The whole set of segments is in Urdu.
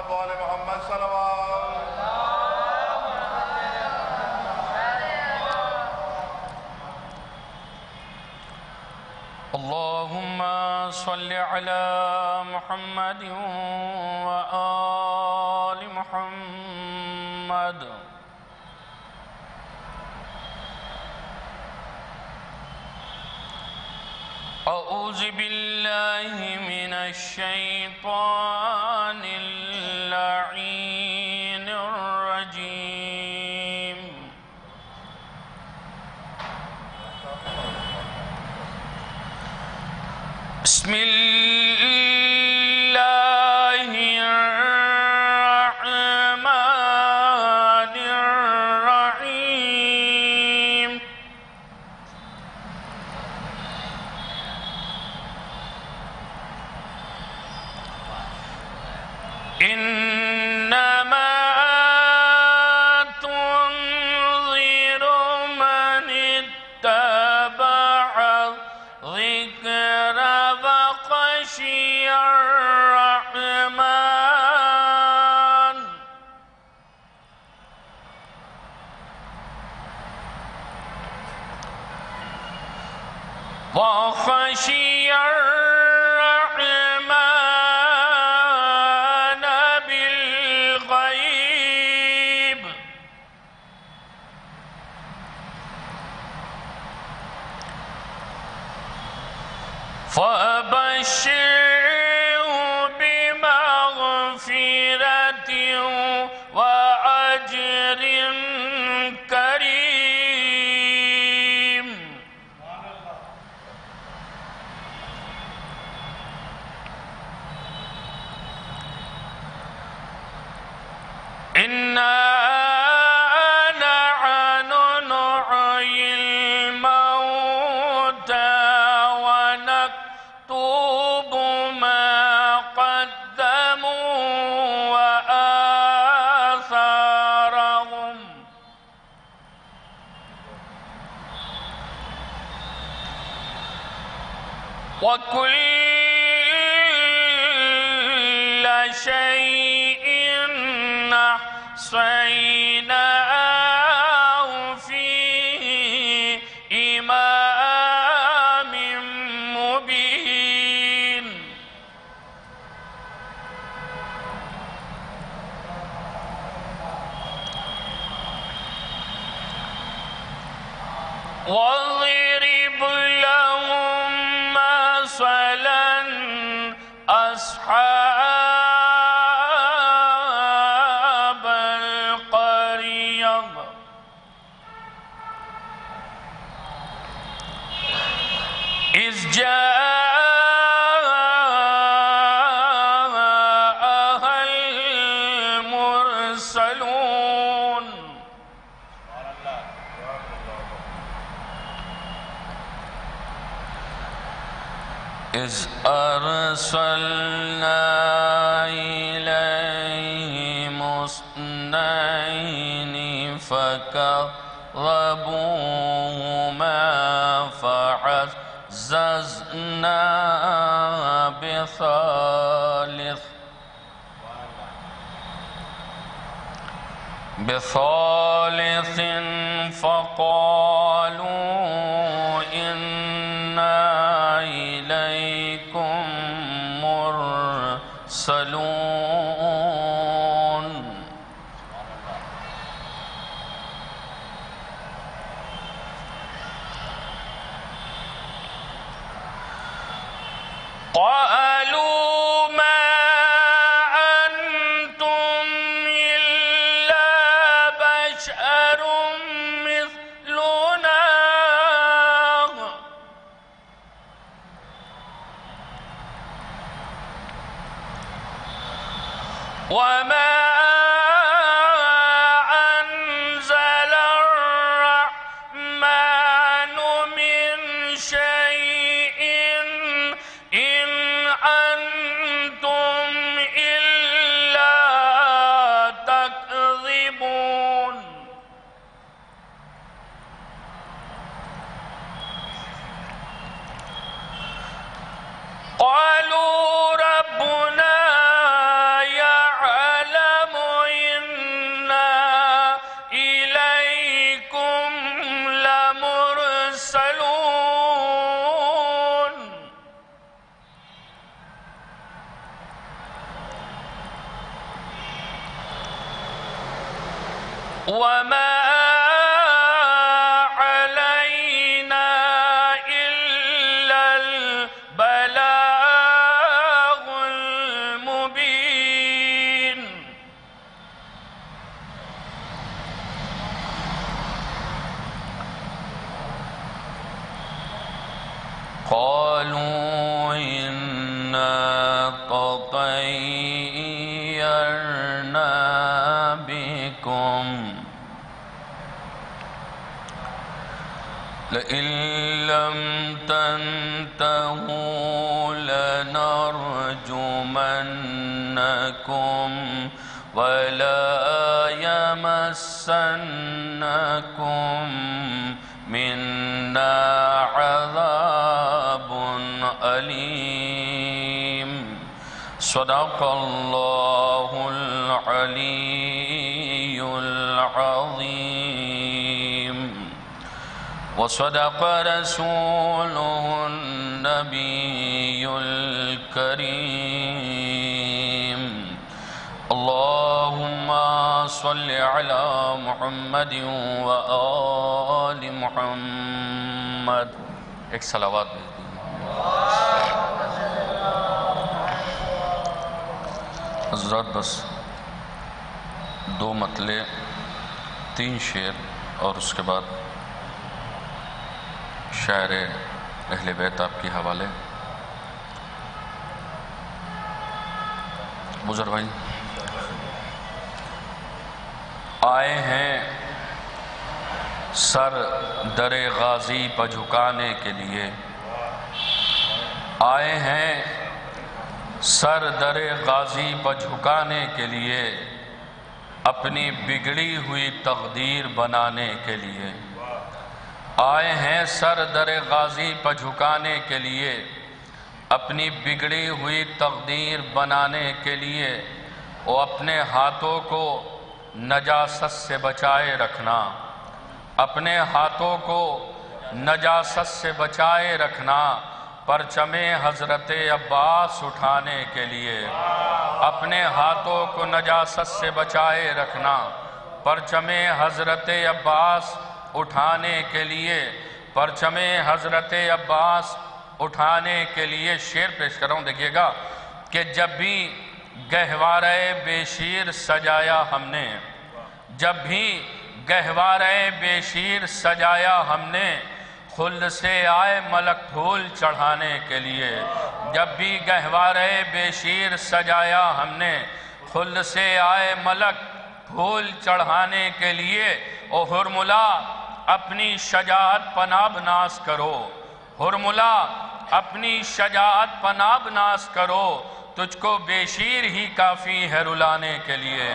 محمد وآل محمد صلوات. اللهم صل على محمد وآل محمد. أعوذ بالله من الشيطان اللعين الرجيم. بسم الله الرحمن الرحيم. إنما تنذر من اتبع الذكر وخشي الرحمن. وخشي الرحمن بالغيب. فبشره بمغفرة وأجر كريم. إنا نحن نحيي الموتى ونكتب ما قدموا وآثارهم وكل شيء أحصيناه في إمام مبين. واضرب لهم مثلا أصحاب القرية إذ جاءها المرسلون. إذ أرسلنا إليهم اثنين فكذبوهما فعززنا بثالث فقالوا إنا إليكم مرسلون. قالوا ما أنتم إلا بشر مثلنا وما أنزل الرحمن من شيء إن أنتم إلا تكذبون. قالوا ربنا يعلم وما علينا إلا البلاغ المبين. قالوا إنا تطيرنا بكم لئن لم تنتهوا لنرجمنكم ولا يمسنكم منا عذاب أليم. صدق الله العلي العظيم وصدق رسوله النبي الكريم. اللهم صل على محمد وآل محمد. ایک صلوات بھیج دیں. حضرات بس 2 مطلع 3 شعر اور اس کے بعد شاعر اہل بیت آپ کے حوالے. بزرگ بھائی آئے ہیں سر در غازی پر جھکانے کے لیے، آئے ہیں سر در غازی پر جھکانے کے لیے، اپنی بگڑی ہوئی تقدیر بنانے کے لیے. آئے ہیں سر در غازی پر جھکانے کے لیے، اپنی بگڑی ہوئی تقدیر بنانے کے لیے. وہ اپنے ہاتھوں کو نجاست سے بچائے رکھنا، اپنے ہاتھوں کو نجاست سے بچائے رکھنا، پرچم حضرت عباس اٹھانے کے لیے. اپنے ہاتھوں کو نجاست سے بچائے رکھنا، پرچم حضرت عباس اٹھانے کے لیے، پرچم حضرت عباس اٹھانے کے لیے. شعر پیش کر رہا ہوں، دیکھیے گا کہ جب بھی گہوارہ بے شیر سجایا ہم نے، جب بھی گہوارہ بے شیر سجایا ہم نے، خلد سے آئے ملک پھول چڑھانے کے لیے. جب بھی گہوارہ بے شیر سجایا ہم نے، خلد سے آئے ملک پھول چڑھانے کے لیے. او ہرملا اپنی شجاعت پناہ ناز کرو، ہرملا اپنی شجاعت پناہ ناز کرو، تجھ کو بے شیر ہی کافی ہے رلانے کے لیے.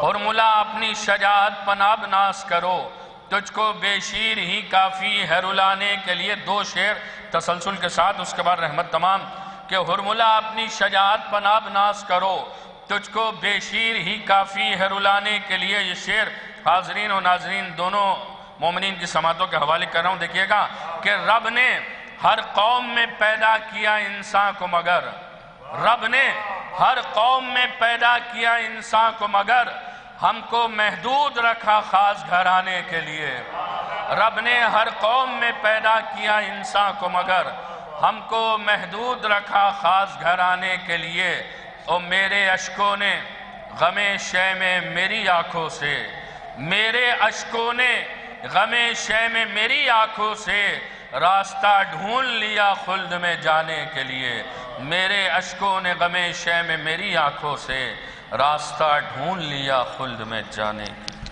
ہرملا اپنی شجاعت پناہ ناز کرو، تجھ کو بے شیر ہی کافی ہے رلانے کے لیے. 2 شعر تسلسل کے ساتھ، اس کے بعد رحمت تمام. کہ ہرملا اپنی شجاعت پناہ ناز کرو، تجھ کو بے شیر ہی کافی ہے رلانے کے لیے. یہ شعر حاضرین و ناظرین دونوں مومنین کی سماعتوں کے حوالے کر رہا ہوں. دیکھیے گا کہ رب نے ہر قوم میں پیدا کیا انسان کو، مگر رب نے ہر قوم میں پیدا کیا انسان کو، مگر ہم کو محدود رکھا خاص گھرانے کے لیے. رب نے ہر قوم میں پیدا کیا انسان کو، مگر ہم کو محدود رکھا خاص گھرانے کے لیے. اور میرے اشکوں نے غم شے میں میری آنکھوں سے، میرے اشکوں نے غم شے میں میری آنکھوں سے راستہ ڈھونڈ لیا خلد میں جانے کے لیے. میرے اشکوں نے غم شے میں میری آنکھوں سے راستہ ڈھونڈ لیا خلد میں جانے کے لیے.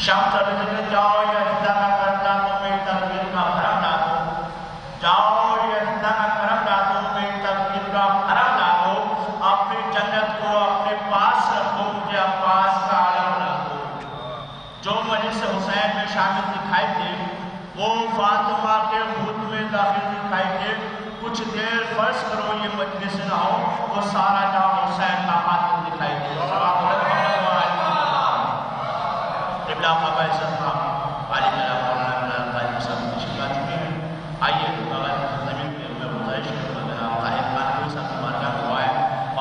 شام ترجمے جاؤ یا افطار کرنا تو میں تنویر کا گھرانہ جو مجلس حسین میں شامل دکھائی دے وہ فاطمہ کے خود میں داخل دکھائی دے. کچھ دیر فرض کرو یہ مجلس نہ ہو وہ سارا جہاں حسین کا قاتل دکھائی دے. قبلہ آقا عزت علی جناب مولانا قائم صاحب تشریف لا چکے ہیں. آئیے بغیر زمین پہ میں گزارش کروں گا آپ کا ایک خان کوئی صاحب ہمارا ہوا ہے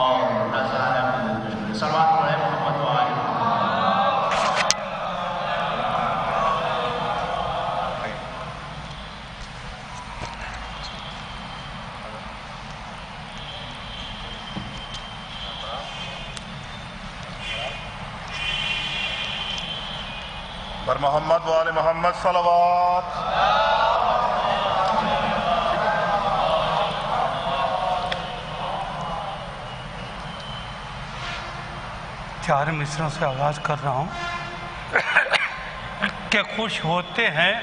اور نظر ہے اپنے سلوات پڑھے محمد و آئے. بر محمد و آل محمد صلوات. چار مصروں سے آغاز کر رہا ہوں کہ خوش ہوتے ہیں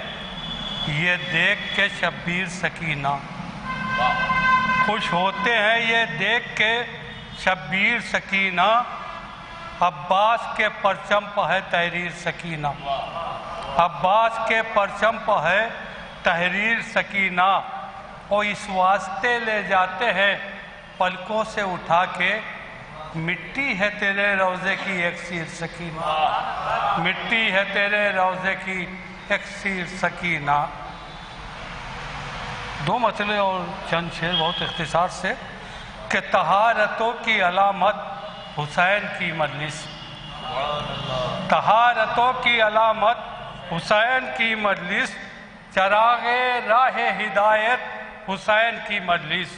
یہ دیکھ کے شبیر سکینہ. خوش ہوتے ہیں یہ دیکھ کے شبیر سکینہ. عباس کے پرچم پہ ہے تحریر سکینہ. عباس کے پرچم پہ ہے تحریر سکینہ. اور اس واسطے لے جاتے ہیں پلکوں سے اٹھا کے مٹی ہے تیرے روضے کی اکسیر سکینہ. مٹی ہے تیرے روضے کی اکسیر سکینہ. دو مسئلے اور چند شعر بہت اختصار سے کہ طہارتوں کی علامت حسین کی مجلس. طہارتوں کی علامت حسین کی مجلس. چراغ راہ ہدایت حسین کی مجلس.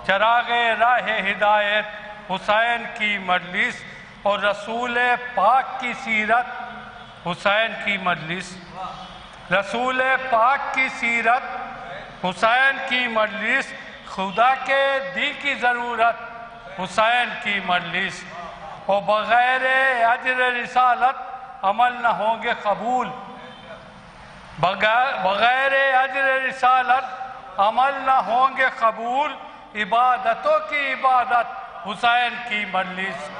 چراغ راہ ہدایت حسین کی مجلس. اور رسول پاک کی سیرت حسین کی مجلس. رسول پاک کی سیرت حسین کی مجلس. خدا کے دی کی ضرورت حسین کی مجلس. اور بغیر اجر رسالت عمل نہ ہوں گے قبول. بغیر اجر رسالت عمل نہ ہوں گے قبول. عبادتوں کی عبادت حسین کی مجلس.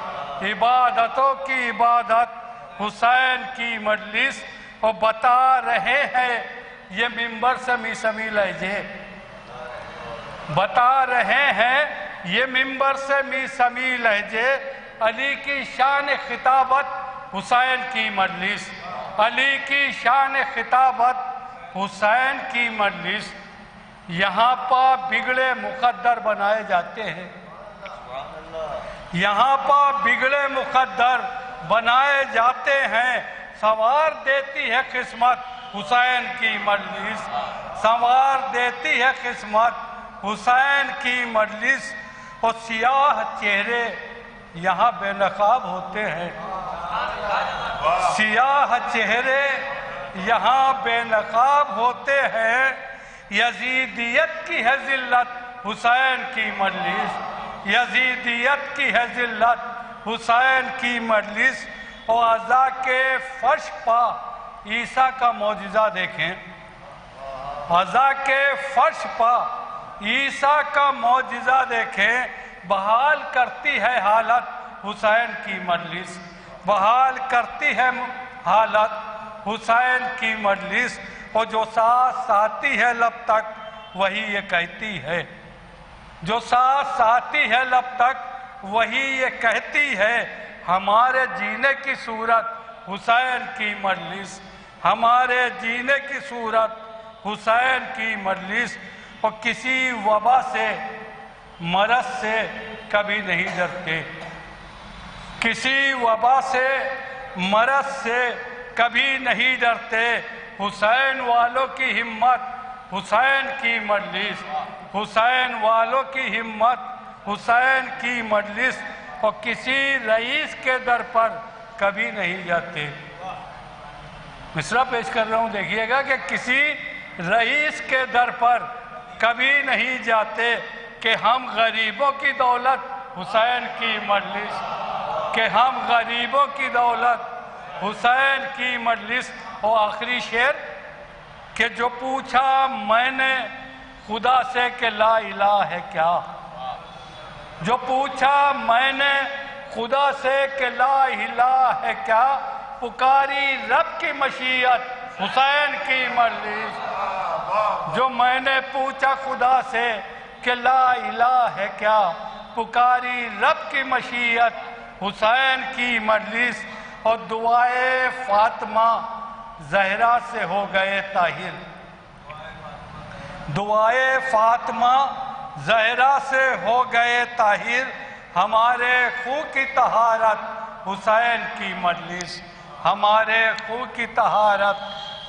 عبادتوں کی عبادت حسین کی مجلس. اور بتا رہے ہیں یہ منبر سے میسمی لہجے. بتا رہے ہیں یہ منبر سے میسمی لہجے. علی کی شان خطابت حسین کی مجلس. علی کی شان خطابت حسین کی مجلس. یہاں پر بگڑے مقدر بنائے جاتے ہیں. یہاں پر بگڑے مقدر بنائے جاتے ہیں. سنوار دیتی ہے قسمت حسین کی مجلس. سنوار دیتی ہے قسمت حسین کی مجلس. اور سیاہ چہرے یہاں بے نقاب ہوتے ہیں. سیاہ چہرے یہاں بے نقاب ہوتے ہیں. یزیدیت کی ہے ذلت حسین کی مجلس. یزیدیت کی ہے ذلت حسین کی مجلس. اور عزا کے فرش پا عیسیٰ کا معجزہ دیکھیں. عزا کے فرش پا عیسیٰ کا معجزہ دیکھیں. بحال کرتی ہے حالت حسین کی مجلس. بحال کرتی ہے حالت حسین کی مجلس. اور جو ساتھ ساتھی ہے لب تک وہی یہ کہتی ہے. جو ساتھ ساتھی ہے لب تک وہی یہ کہتی ہے. ہمارے جینے کی صورت حسین کی مجلس. ہمارے جینے کی صورت حسین کی مجلس. اور کسی وبا سے مرض سے کبھی نہیں ڈرتے. کسی وبا سے مرض سے کبھی نہیں ڈرتے. حسین والوں کی ہمت حسین کی مجلس. حسین والوں کی ہمت حسین کی مجلس. اور کسی رئیس کے در پر کبھی نہیں جاتے. مصرع پیش کر رہا ہوں دیکھیے گا کہ کسی رئیس کے در پر کبھی نہیں جاتے. کہ ہم غریبوں کی دولت حسین کی مجلس. کہ ہم غریبوں کی دولت حسین کی مجلس. اور آخری شعر کہ جو پوچھا میں نے خدا سے کہ لا الہ ہے کیا. جو پوچھا میں نے خدا سے کہ لا الہ ہے کیا. پکاری رب کی مشیت حسین کی مجلس۔ جو میں نے پوچھا خدا سے کہ لا الہ ہے کیا، پکاری رب کی مشیت حسین کی مجلس، اور دعائے فاطمہ زہرا سے ہو گئے طاہر۔ دعائے فاطمہ زہرا سے ہو گئے طاہر، ہمارے خون کی طہارت حسین کی مجلس، ہمارے خون کی طہارت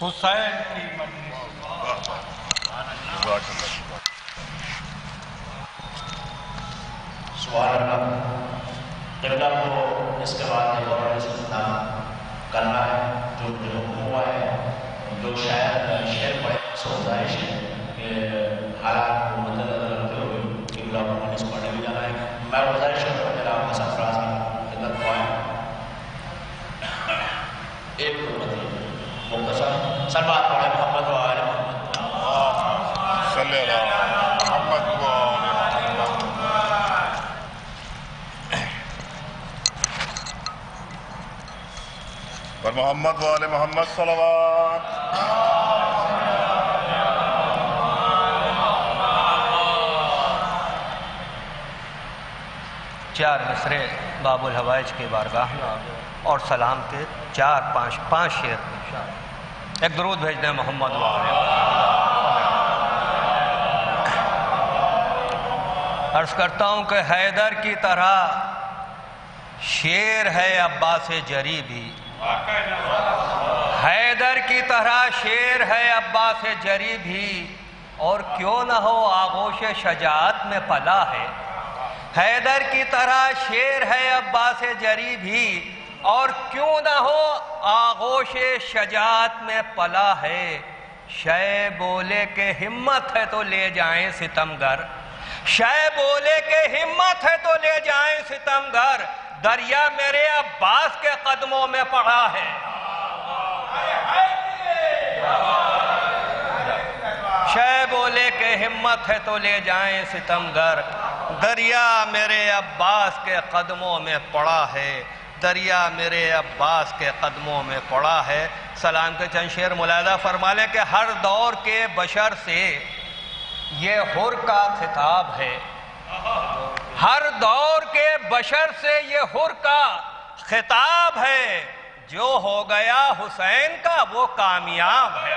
حسین کی مجلس۔ سبحان اللہ۔ قبلہ کو اس کے بعد ایک اور استعمال کرنا ہے جو حکم ہوا ہے، جو شاید شعر پڑھے سو گزارش ہے کہ حالات کو مد نظر رکھتے ہوئے قبلہ کو اس پڑھنے بھی جانا ہے۔ میں گزارش کرتا ہوں میرا آپ کا سفراز کی خدمت کو آئے ایک مختصر سلوات پڑھے محمد و آل محمد صلی اللہ محمد و آل محمد۔ پر محمد و آل محمد صلوات۔ چار مصرے باب الحوائج کی بارگاہ میں اور سلام کے پانچ شعر، ایک درود بھیج دیں محمد و آل محمد۔ عرض کرتا ہوں کہ حیدر کی طرح شیر ہے عباس جری بھی، حیدر کی طرح شیر ہے عباس جری بھی، اور کیوں نہ ہو آغوش شجاعت میں پلا ہے۔ حیدر کی طرح شیر ہے عباس جری بھی، اور کیوں نہ ہو آغوش شجاعت میں پلا ہے۔ شے بولے کہ ہمت ہے تو لے جائیں ستمگر، شے بولے کہ ہمت ہے تو لے جائیں ستمگر، دریا میرے عباس کے قدموں میں پڑا ہے۔ شے بولے کہ ہمت ہے تو لے جائیں ستمگر، دریا میرے عباس کے قدموں میں پڑا ہے، دریا میرے عباس کے قدموں میں پڑا ہے۔ سلام کے چند شعر ملاحظہ فرما لیں کہ ہر دور کے بشر سے یہ حر کا خطاب ہے، ہر دور کے بشر سے یہ حر کا خطاب ہے، جو ہو گیا حسین کا وہ کامیاب ہے۔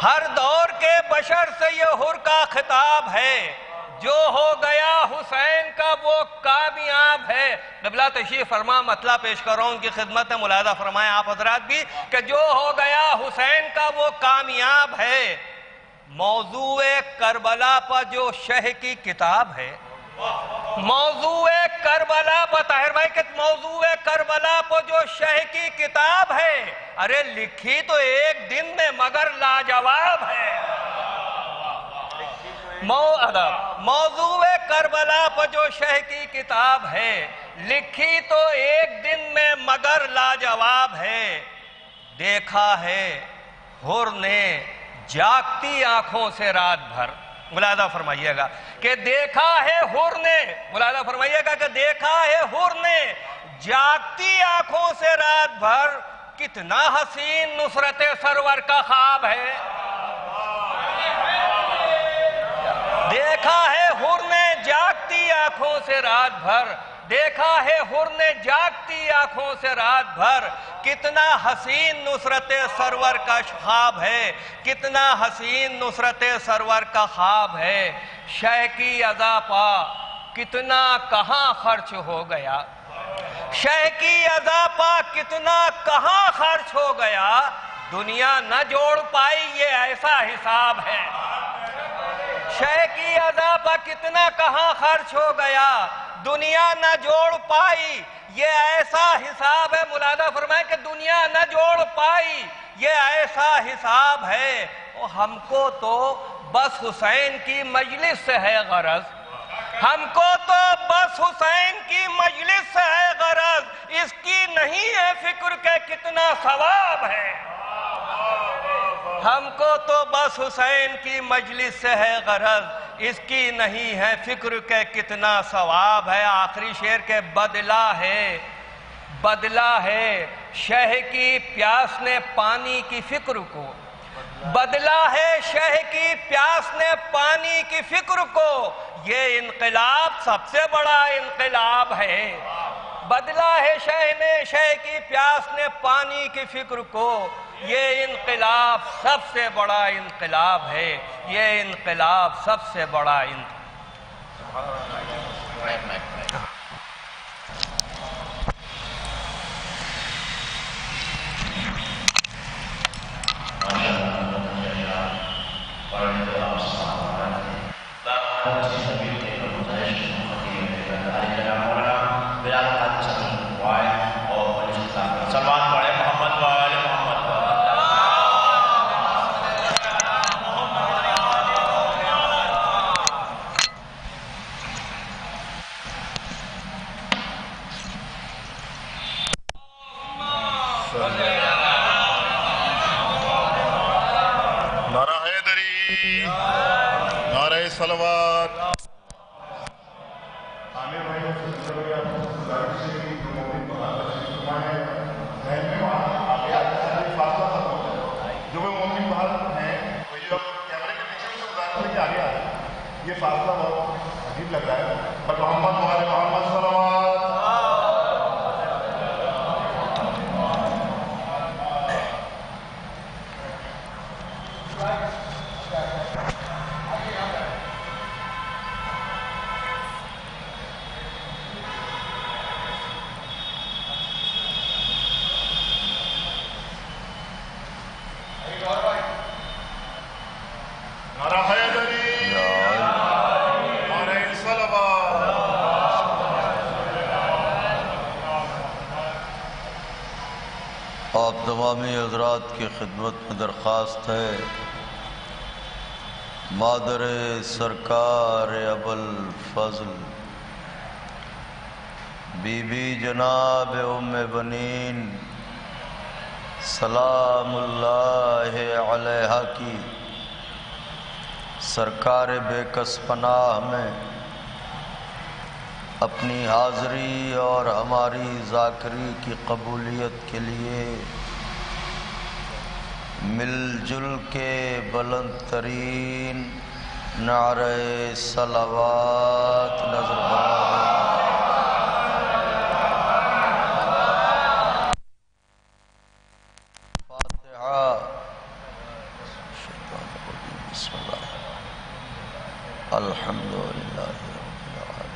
ہر دور کے بشر سے یہ حر کا خطاب ہے، جو ہو گیا حسین کا وہ کامیاب ہے۔ قبلہ تشریف فرما مطلب پیش کر رہا ہوں ان کی خدمت میں، ملاحظہ فرمائیں آپ حضرات بھی کہ جو ہو گیا حسین کا وہ کامیاب ہے۔ موضوع کربلا پر جو شہ کی کتاب ہے، موضوع کربلا پر طاہر بھائی کہ موضوع کربلا پر جو شہ کی کتاب ہے، ارے لکھی تو ایک دن میں مگر لاجواب ہے۔ موضوع کربلا پر جو شہ کی کتاب ہے، لکھی تو ایک دن میں مگر لاجواب ہے۔ دیکھا ہے حر نے جاگتی آنکھوں سے رات بھر، ملاحظہ فرمائیے گا کہ دیکھا ہے حر نے، ملاحظہ فرمائیے گا کہ دیکھا ہے حر نے جاگتی آنکھوں سے رات بھر، کتنا حسین نصرت سرور کا خواب ہے۔ دیکھا ہے حر نے جاگتی آنکھوں سے رات بھر، دیکھا ہے حر نے جاگتی آنکھوں سے رات بھر، کتنا حسین نصرت سرور کا خواب ہے، کتنا حسین نصرت سرور کا خواب ہے۔ شہ کی ادا پا کتنا کہاں خرچ ہو گیا، شہ کی ادا پا کتنا کہاں خرچ ہو گیا، دنیا نہ جوڑ پائی یہ ایسا حساب ہے۔ شے کی ادا پر کتنا کہاں خرچ ہو گیا، دنیا نہ جوڑ پائی یہ ایسا حساب ہے۔ ملاحظہ فرمائے کہ دنیا نہ جوڑ پائی یہ ایسا حساب ہے۔ ہم کو تو بس حسین کی مجلس سے ہے غرض، ہم کو تو بس حسین کی مجلس سے ہے غرض، اس کی نہیں ہے فکر کہ کتنا ثواب ہے۔ ہم کو تو بس حسین کی مجلس سے ہے غرض، اس کی نہیں ہے فکر کہ کتنا ثواب ہے۔ آخری شعر کے بدلہ ہے بدلا ہے شہ کی پیاس نے پانی کی فکر کو، بدلا ہے شہ کی پیاس نے پانی کی فکر کو، یہ انقلاب سب سے بڑا انقلاب ہے۔ بدلا ہے شہ کی پیاس نے پانی کی فکر کو، یہ انقلاب سب سے بڑا انقلاب ہے، یہ انقلاب سب سے بڑا سلمان پڑھے محمد و آل محمد۔ نعرہ حیدری، نعرہ صلوات۔ یہ فاصلہ بہت عجیب لگ رہا ہے، پر محمد و آل محمد صلوات۔ نعرہ حیدری، نعرہ صلوات۔ آپ تمامی حضرات کی خدمت میں درخواست ہے، مادر سرکار ابوالفضل بی بی جناب ام بنین سلام اللہ علیہا کی سرکار بے کس پناہ میں اپنی حاضری اور ہماری ذاکری کی قبولیت کے لیے مل جل کے بلند ترین نعرہ صلوات نظر بنا دیں۔ فاتحہ۔ بسم اللہ۔ الحمدللہ رب العالمین۔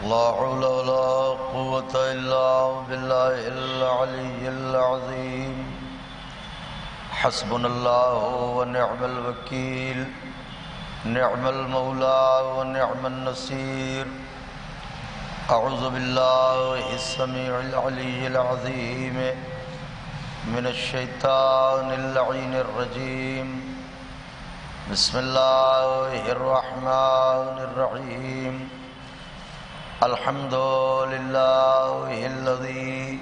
لا حول ولا قوة إلا بالله العلي العظيم۔ حسبنا الله ونعم الوكيل، نعم المولى ونعم النصير۔ أعوذ بالله السميع العلي العظيم من الشيطان اللعين الرجيم۔ بسم الله الرحمن الرحيم۔ الحمد لله الذي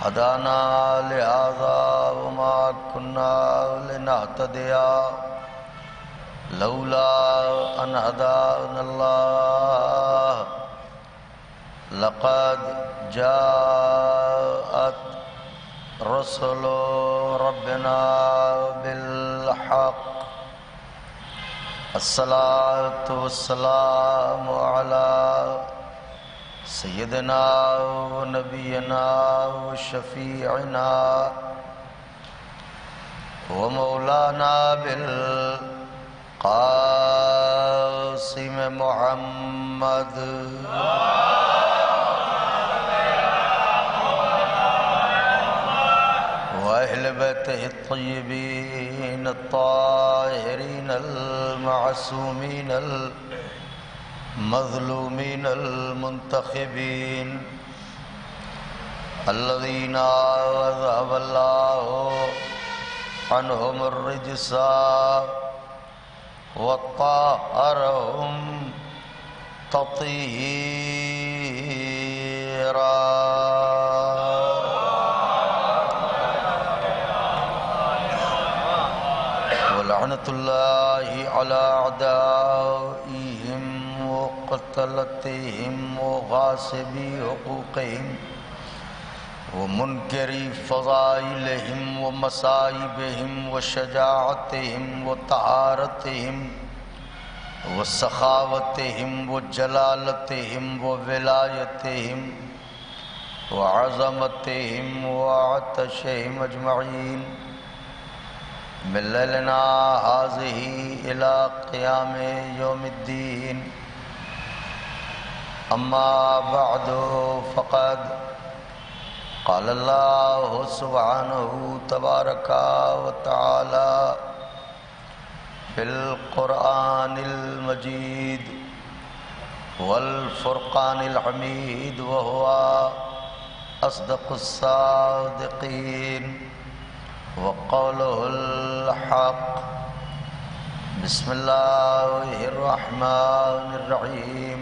هدانا لهذا وما كنا لنهتدي لولا أن هدانا الله۔ لقد جاءت رسل ربنا بالحق۔ الصلاة والسلام على سيدنا ونبينا وشفيعنا ومولانا بالقاسم محمد وأهل بيته الطيبين الطاهرين المعصومين المظلومين المنتخبين الذين أذهب الله عنهم الرجس وطهرهم تطهيرا ولعنة الله على أعدائهم وقتلتهم وغاصبي حقوقهم ومنكري فضائلهم ومصائبهم وشجاعتهم وطهارتهم وسخاوتهم وجلالتهم وولایتهم وعظمتهم وعطشهم اجمعین من لیلنا هذه الى قیام یوم الدین اما بعد فقد قال اللہ سبحانہ تبارک وتعالی فی القرآن المجید والفرقان الحمید وهو اصدق الصادقین وقوله الحق بسم اللہ الرحمن الرحیم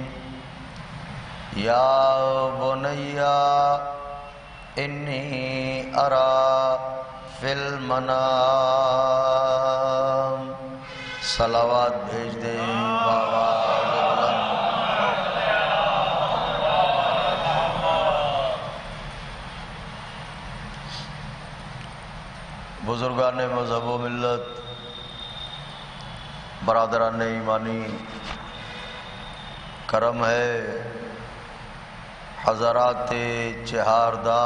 یا بنی انی ارى فی المنام صلوات بھیج دیں بابا بزرگان مذہب و ملت، برادران ایمانی، کرم ہے حضرات چہاردہ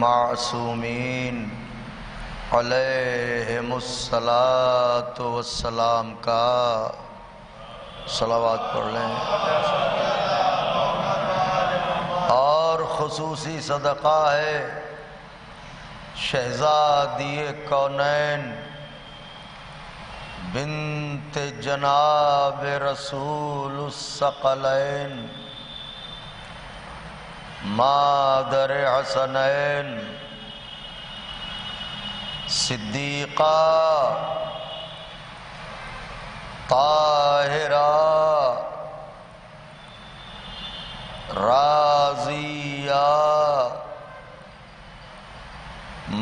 معصومین علیہم الصلاۃ والسلام کا صلوات پڑھ لیں، اور خصوصی صدقہ ہے شہزادی کونین بنت جناب رسول الثقلین مادر حسنین صدیقہ طاہرہ راضیہ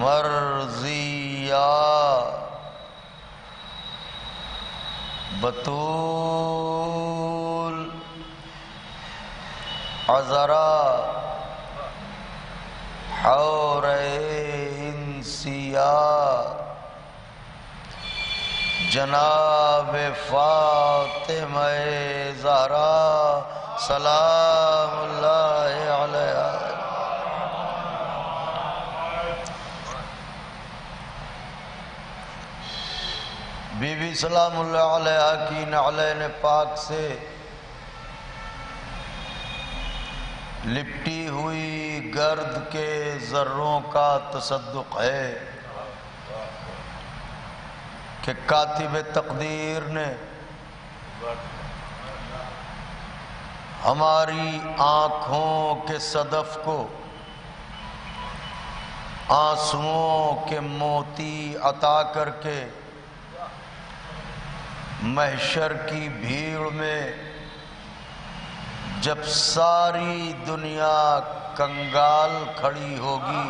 مرضیہ بطول عذرا حور انسیہ جناب فاطمہ زہرا سلام اللہ علیہ، بی بی سلام اللہ علیہ کی نعلین پاک سے لپٹی ہوئی گرد کے ذروں کا تصدق ہے کہ کاتب تقدیر نے ہماری آنکھوں کے صدف کو آنسوؤں کے موتی عطا کر کے محشر کی بھیڑ میں جب ساری دنیا کنگال کھڑی ہوگی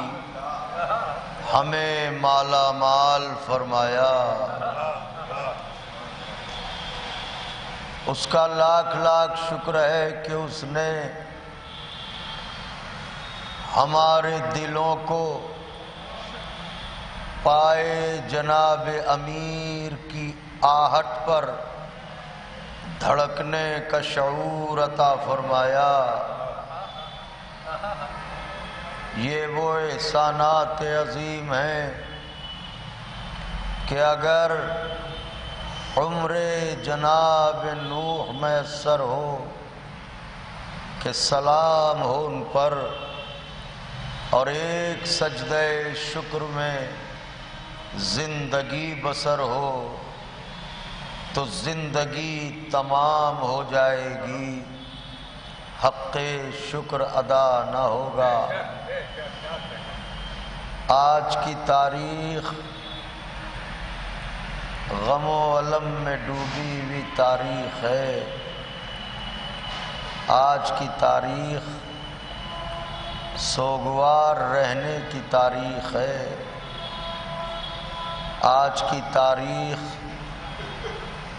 ہمیں مالا مال فرمایا۔ اس کا لاکھ لاکھ شکر ہے کہ اس نے ہمارے دلوں کو پائے جناب امیر کی آہٹ پر دھڑکنے کا شعور عطا فرمایا۔ یہ وہ احسانات عظیم ہیں کہ اگر عمر جناب نوح میسر ہو کہ سلام ہو ان پر اور ایک سجدہ شکر میں زندگی بسر ہو تو زندگی تمام ہو جائے گی، حق شکر ادا نہ ہوگا۔ آج کی تاریخ غم و علم میں ڈوبی ہوئی تاریخ ہے، آج کی تاریخ سوگوار رہنے کی تاریخ ہے، آج کی تاریخ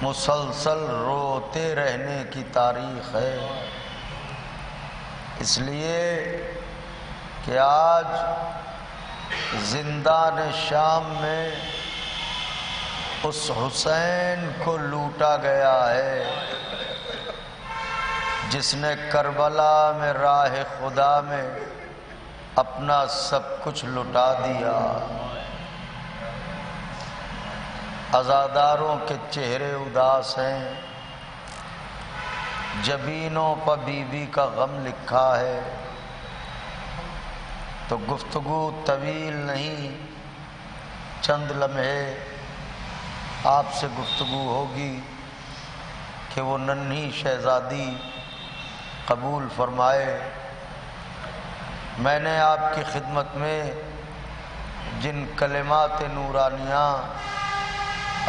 مسلسل روتے رہنے کی تاریخ ہے، اس لیے کہ آج زندان شام میں اس حسین کو لوٹا گیا ہے جس نے کربلا میں راہ خدا میں اپنا سب کچھ لٹا دیا۔ عزاداروں کے چہرے اداس ہیں، جبینوں پر بیوی کا غم لکھا ہے، تو گفتگو طویل نہیں، چند لمحے آپ سے گفتگو ہوگی کہ وہ ننھی شہزادی قبول فرمائے۔ میں نے آپ کی خدمت میں جن کلمات نورانیہ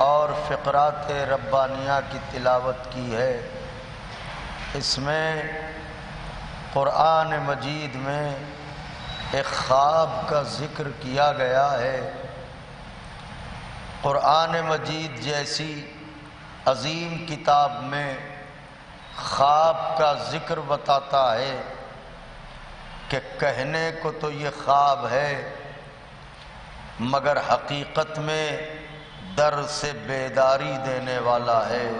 اور فقرات ربانیہ کی تلاوت کی ہے، اس میں قرآن مجید میں ایک خواب کا ذکر کیا گیا ہے۔ قرآن مجید جیسی عظیم کتاب میں خواب کا ذکر بتاتا ہے کہ کہنے کو تو یہ خواب ہے مگر حقیقت میں در سے بیداری دینے والا ہے،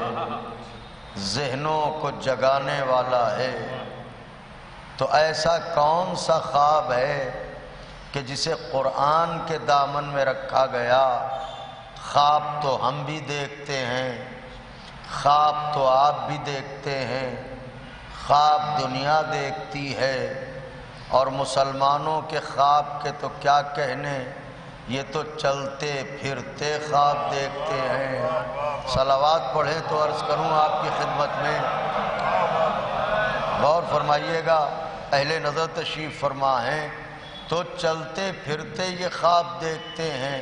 ذہنوں کو جگانے والا ہے۔ تو ایسا کون سا خواب ہے کہ جسے قرآن کے دامن میں رکھا گیا؟ خواب تو ہم بھی دیکھتے ہیں، خواب تو آپ بھی دیکھتے ہیں، خواب دنیا دیکھتی ہے، اور مسلمانوں کے خواب کے تو کیا کہنے، یہ تو چلتے پھرتے خواب دیکھتے ہیں۔ صلوات پڑھیں تو عرض کروں آپ کی خدمت میں، غور فرمائیے گا، اہل نظر تشریف فرما ہیں، تو چلتے پھرتے یہ خواب دیکھتے ہیں،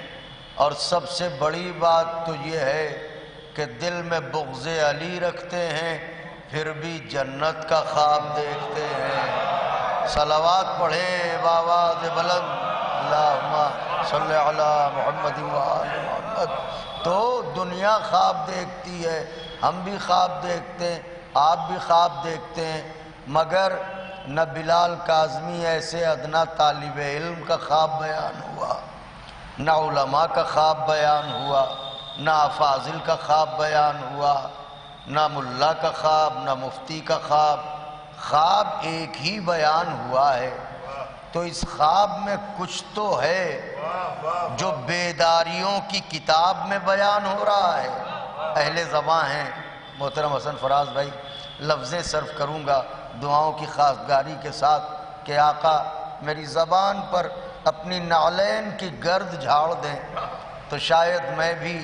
اور سب سے بڑی بات تو یہ ہے کہ دل میں بغض علی رکھتے ہیں، پھر بھی جنت کا خواب دیکھتے ہیں۔ صلوات پڑھیں بآواز بلند، اللہم صلی علی محمد و آل محمد۔ تو دنیا خواب دیکھتی ہے، ہم بھی خواب دیکھتے ہیں، آپ بھی خواب دیکھتے ہیں، مگر نہ بلال کاظمی ایسے ادنا طالب علم کا خواب بیان ہوا، نہ علماء کا خواب بیان ہوا، نہ افاضل کا خواب بیان ہوا، نہ ملا کا خواب، نہ مفتی کا خواب۔ خواب ایک ہی بیان ہوا ہے۔ تو اس خواب میں کچھ تو ہے جو بیداریوں کی کتاب میں بیان ہو رہا ہے۔ اہل زباں ہیں محترم حسن فراز بھائی، لفظیں صرف کروں گا دعاؤں کی خواستگاری کے ساتھ کہ آقا میری زبان پر اپنی نعلین کی گرد جھاڑ دیں تو شاید میں بھی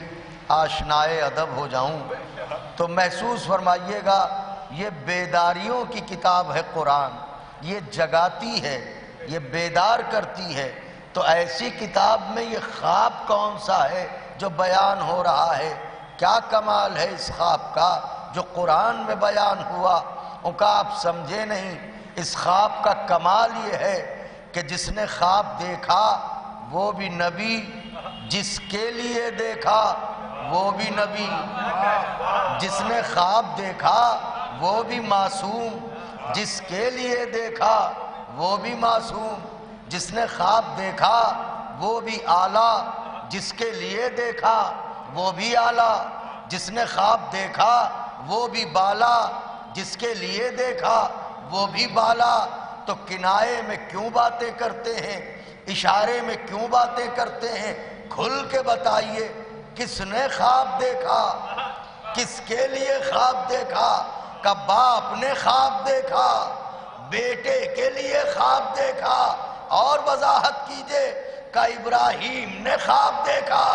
آشنائے ادب ہو جاؤں۔ تو محسوس فرمائیے گا، یہ بیداریوں کی کتاب ہے قرآن، یہ جگاتی ہے، یہ بیدار کرتی ہے۔ تو ایسی کتاب میں یہ خواب کون سا ہے جو بیان ہو رہا ہے؟ کیا کمال ہے اس خواب کا جو قرآن میں بیان ہوا؟ ان کا آپ سمجھے نہیں۔ اس خواب کا کمال یہ ہے کہ جس نے خواب دیکھا وہ بھی نبی، جس کے لیے دیکھا وہ بھی نبی، جس نے خواب دیکھا وہ بھی معصوم، جس کے لیے دیکھا وہ بھی معصوم، جس نے خواب دیکھا وہ بھی اعلیٰ، جس کے لیے دیکھا وہ بھی اعلیٰ، جس نے خواب دیکھا وہ بھی بالا، جس کے لیے دیکھا وہ بھی بالا۔ تو کنائے میں کیوں باتیں کرتے ہیں، اشارے میں کیوں باتیں کرتے ہیں؟ کھل کے بتائیے کس نے خواب دیکھا، کس کے لیے خواب دیکھا؟ کہ باپ نے خواب دیکھا، بیٹے کے لیے خواب دیکھا، اور وضاحت کیجئے کہ ابراہیم نے خواب دیکھا،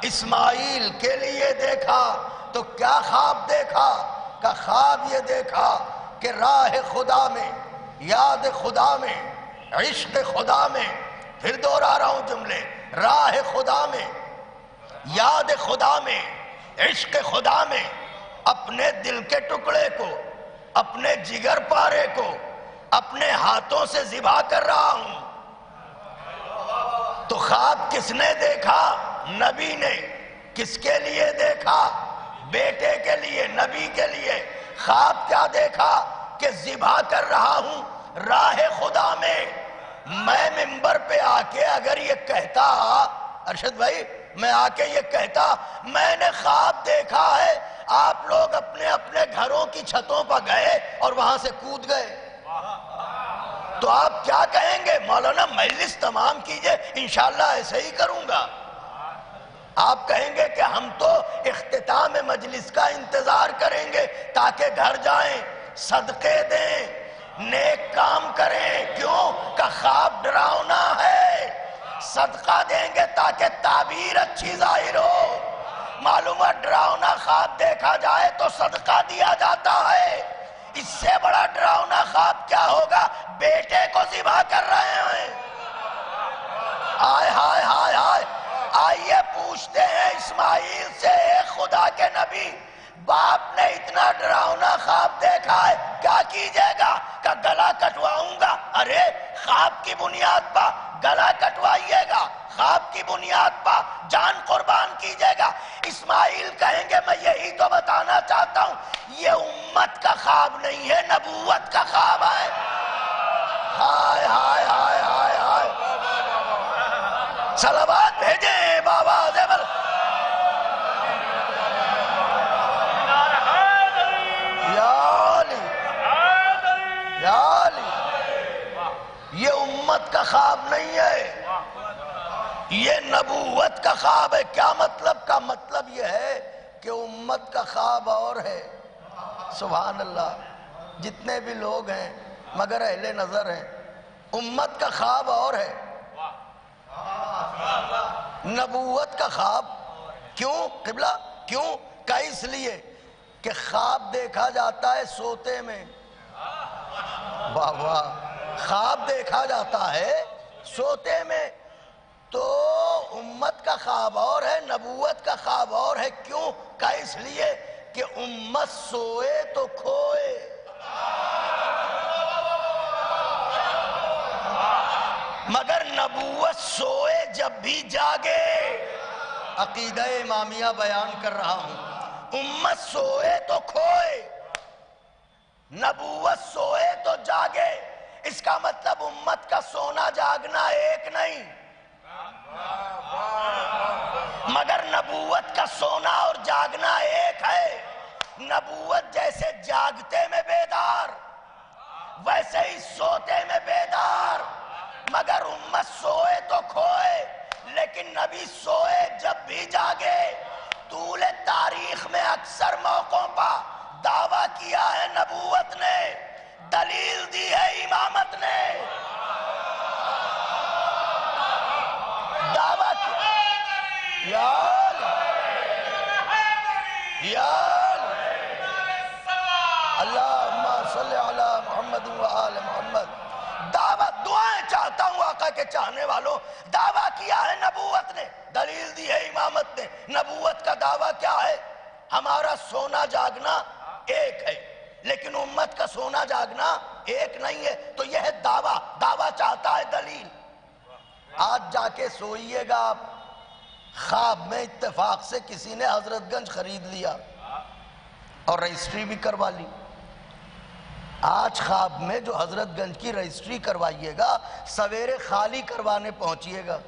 اسماعیل کے لیے دیکھا۔ تو کیا خواب دیکھا؟ کہ خواب یہ دیکھا کہ راہ خدا میں، یاد خدا میں، عشق خدا میں، پھر دوہرا رہا ہوں جملے، راہ خدا میں، یاد خدا میں، عشق خدا میں اپنے دل کے ٹکڑے کو اپنے جگر پارے کو اپنے ہاتھوں سے ذبح کر رہا ہوں۔ تو خواب کس نے دیکھا؟ نبی نے۔ کس کے لیے دیکھا؟ بیٹے کے لیے، نبی کے لیے۔ خواب کیا دیکھا؟ کہ ذبح کر رہا ہوں راہ خدا میں۔ میں منبر پہ آ کے اگر یہ کہتا، ارشد بھائی، میں آ کے یہ کہتا میں نے خواب دیکھا ہے، آپ لوگ اپنے اپنے گھروں کی چھتوں پر گئے اور وہاں سے کود گئے، تو آپ کیا کہیں گے؟ مولانا مجلس تمام کیجئے، انشاءاللہ ایسے ہی کروں گا۔ آپ کہیں گے کہ ہم تو اختتام مجلس کا انتظار کریں گے تاکہ گھر جائیں، صدقے دیں، نیک کام کریں۔ کیوں؟ کہ خواب ڈراؤنا ہے۔ صدقہ دیں گے تاکہ تعبیر اچھی ظاہر ہو۔ معلوم ہے ڈراؤنا خواب دیکھا جائے تو صدقہ دیا جاتا ہے۔ اس سے بڑا ڈراؤنا خواب کیا ہوگا؟ بیٹے کو ذبح کر رہے ہیں۔ آئے ہائے ہائے ہائے۔ آئیے پوچھتے ہیں اسماعیل سے، اے خدا کے نبی، باپ نے اتنا ڈراؤنا خواب دیکھا ہے، کیا کیجئے گا؟ کہ گلا کٹواؤں گا۔ ارے خواب کی بنیاد پر گلا کٹوائیے گا، خواب کی بنیاد پر جان قربان کیجئے گا۔ اسماعیل کہیں گے میں یہی تو بتانا چاہتا ہوں، یہ امت کا خواب نہیں ہے، نبوت کا خواب ہے۔ ہائے ہائے ہائے ہائے ہائے، صلوات بھیجیں بابا زیبل۔ یہ امت کا خواب نہیں ہے، یہ نبوت کا خواب ہے۔ کیا مطلب؟ کا مطلب یہ ہے کہ امت کا خواب اور ہے۔ سبحان اللہ۔ جتنے بھی لوگ ہیں مگر اہل نظر ہیں، امت کا خواب اور ہے، نبوت کا خواب۔ کیوں قبلہ؟ کیوں؟ کہ اس لیے کہ خواب دیکھا جاتا ہے سوتے میں۔ واہ واہ، خواب دیکھا جاتا ہے سوتے میں، تو امت کا خواب اور ہے، نبوت کا خواب اور ہے۔ کیوں؟ کہ اس لیے کہ امت سوئے تو کھوئے، مگر نبوت سوئے جب بھی جاگے۔ عقیدہ امامیہ بیان کر رہا ہوں۔ امت سوئے تو کھوئے، نبوت سوئے تو جاگے۔ اس کا مطلب امت کا سونا جاگنا ایک نہیں، مگر نبوت کا سونا اور جاگنا ایک ہے۔ نبوت جیسے جاگتے میں بیدار، ویسے ہی سوتے میں بیدار، مگر امت سوئے تو کھوئے، لیکن نبی سوئے جب بھی جاگے۔ طول تاریخ میں اکثر موقعوں پر دعویٰ کیا ہے نبوت نے، دلیل دی ہے امامت نے، دعویٰ کیا۔ اللہم صلی علی محمد و آل محمد۔ دعوت، دعائیں چاہتا ہوں آقا کے چاہنے والوں، دعویٰ کیا ہے نبوت نے، دلیل دی ہے امامت نے۔ نبوت کا دعویٰ کیا ہے؟ ہمارا سونا جاگنا ایک ہے، لیکن امت کا سونا جاگنا ایک نہیں ہے۔ تو یہ ہے دعویٰ، دعویٰ چاہتا ہے دلیل۔ آج جا کے سوئیے گا آپ، خواب میں اتفاق سے کسی نے حضرت گنج خرید لیا اور رجسٹری بھی کروا لی۔ آج خواب میں جو حضرت گنج کی رجسٹری کروائیے گا، سویرے خالی کروانے پہنچیے گا۔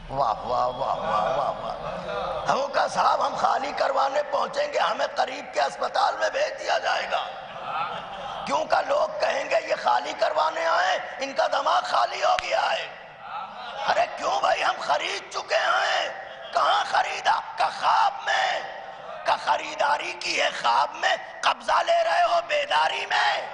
واہ واہ واہ واہ واہ واہ۔ ہم کہا صاحب ہم خالی کروانے پہنچیں گے، ہمیں قریب کے اسپتال میں بھیج دیا جائے گا، کیونکہ لوگ کہیں گے یہ خالی کروانے آئے، ان کا دماغ خالی ہو گیا ہے۔ ارے کیوں بھائی، ہم خرید چکے ہیں۔ کہاں خریدا؟ کہ خواب میں، کہ خریداری کی ہے خواب میں، قبضہ لے رہے ہو بیداری میں۔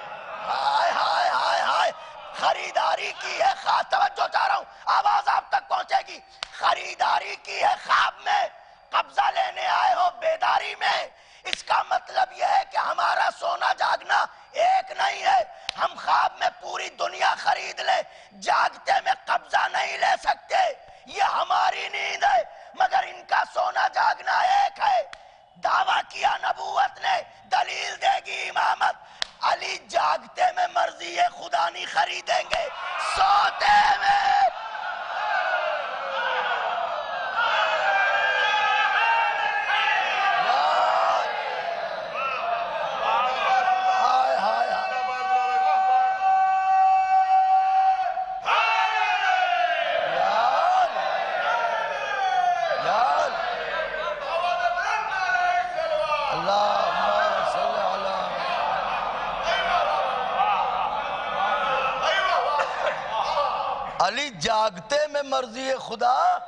ہائے ہائے ہائے ہائے، خریداری کی ہے، توجہ چاہ رہا ہوں، آواز آپ تک پہنچے گی۔ خریداری کی ہے خواب میں، قبضہ لینے آئے ہو بیداری میں۔ اس کا مطلب یہ ہے کہ ہمارا سونا جاگنا ایک نہیں ہے۔ ہم خواب میں پوری دنیا خرید لیں، جاگتے میں قبضہ نہیں لے سکتے، یہ ہماری نیند ہے، مگر ان کا سونا جاگنا ایک ہے۔ دعویٰ کیا نبوت نے، دلیل دے گی امامت. علی جاگتے میں مرضی خدا نہیں خریدیں گے، سوتے میں. علی جاگتے میں مرضی خدا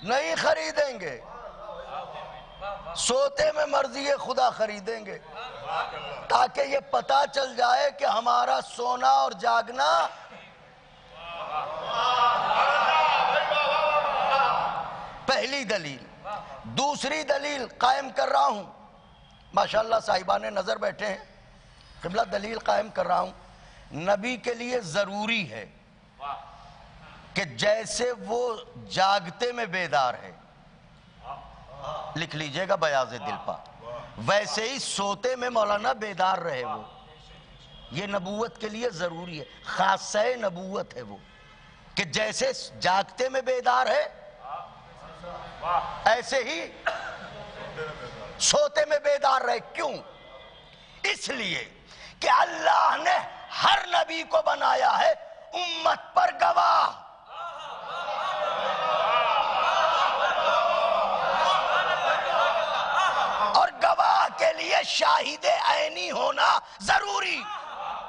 نہیں خریدیں گے، سوتے میں مرضی خدا خریدیں گے، تاکہ یہ پتہ چل جائے کہ ہمارا سونا اور جاگنا پہلی دلیل. دوسری دلیل قائم کر رہا ہوں، ماشاءاللہ صاحبان نظر بیٹھے ہیں. قبلہ دلیل قائم کر رہا ہوں. نبی کے لیے ضروری ہے کہ جیسے وہ جاگتے میں بیدار ہے، لکھ لیجئے گا بیاض دل پا، ویسے ہی سوتے میں مولانا بیدار رہے وہ. یہ نبوت کے لیے ضروری ہے، خاصہ نبوت ہے وہ، کہ جیسے جاگتے میں بیدار ہے ایسے ہی سوتے میں بیدار رہے. کیوں؟ اس لیے کہ اللہ نے ہر نبی کو بنایا ہے امت پر گواہ. اور گواہ کے لیے شاہد عینی ہونا ضروری.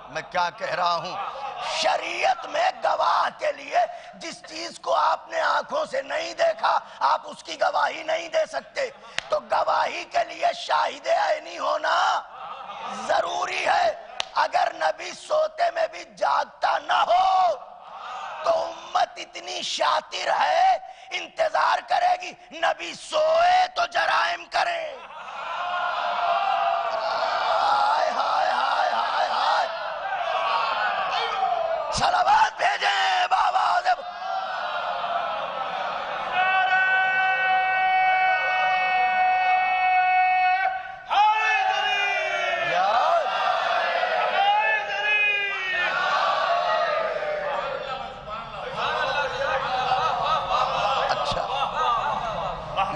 میں کیا کہہ رہا ہوں؟ شریعت میں گواہ کے لیے جس چیز کو آپ نے آنکھوں سے نہیں دیکھا آپ اس کی گواہی نہیں دے سکتے. تو گواہی کے لیے شاہد عینی ہونا ضروری ہے. اگر نبی سوتے میں بھی جاگتا نہ ہو تو امت اتنی شاطر ہے انتظار کرے گی نبی سوئے تو جرائم کرے. ہائے ہائے ہائے ہائے ہائے، صلوات بھیجیں بابا.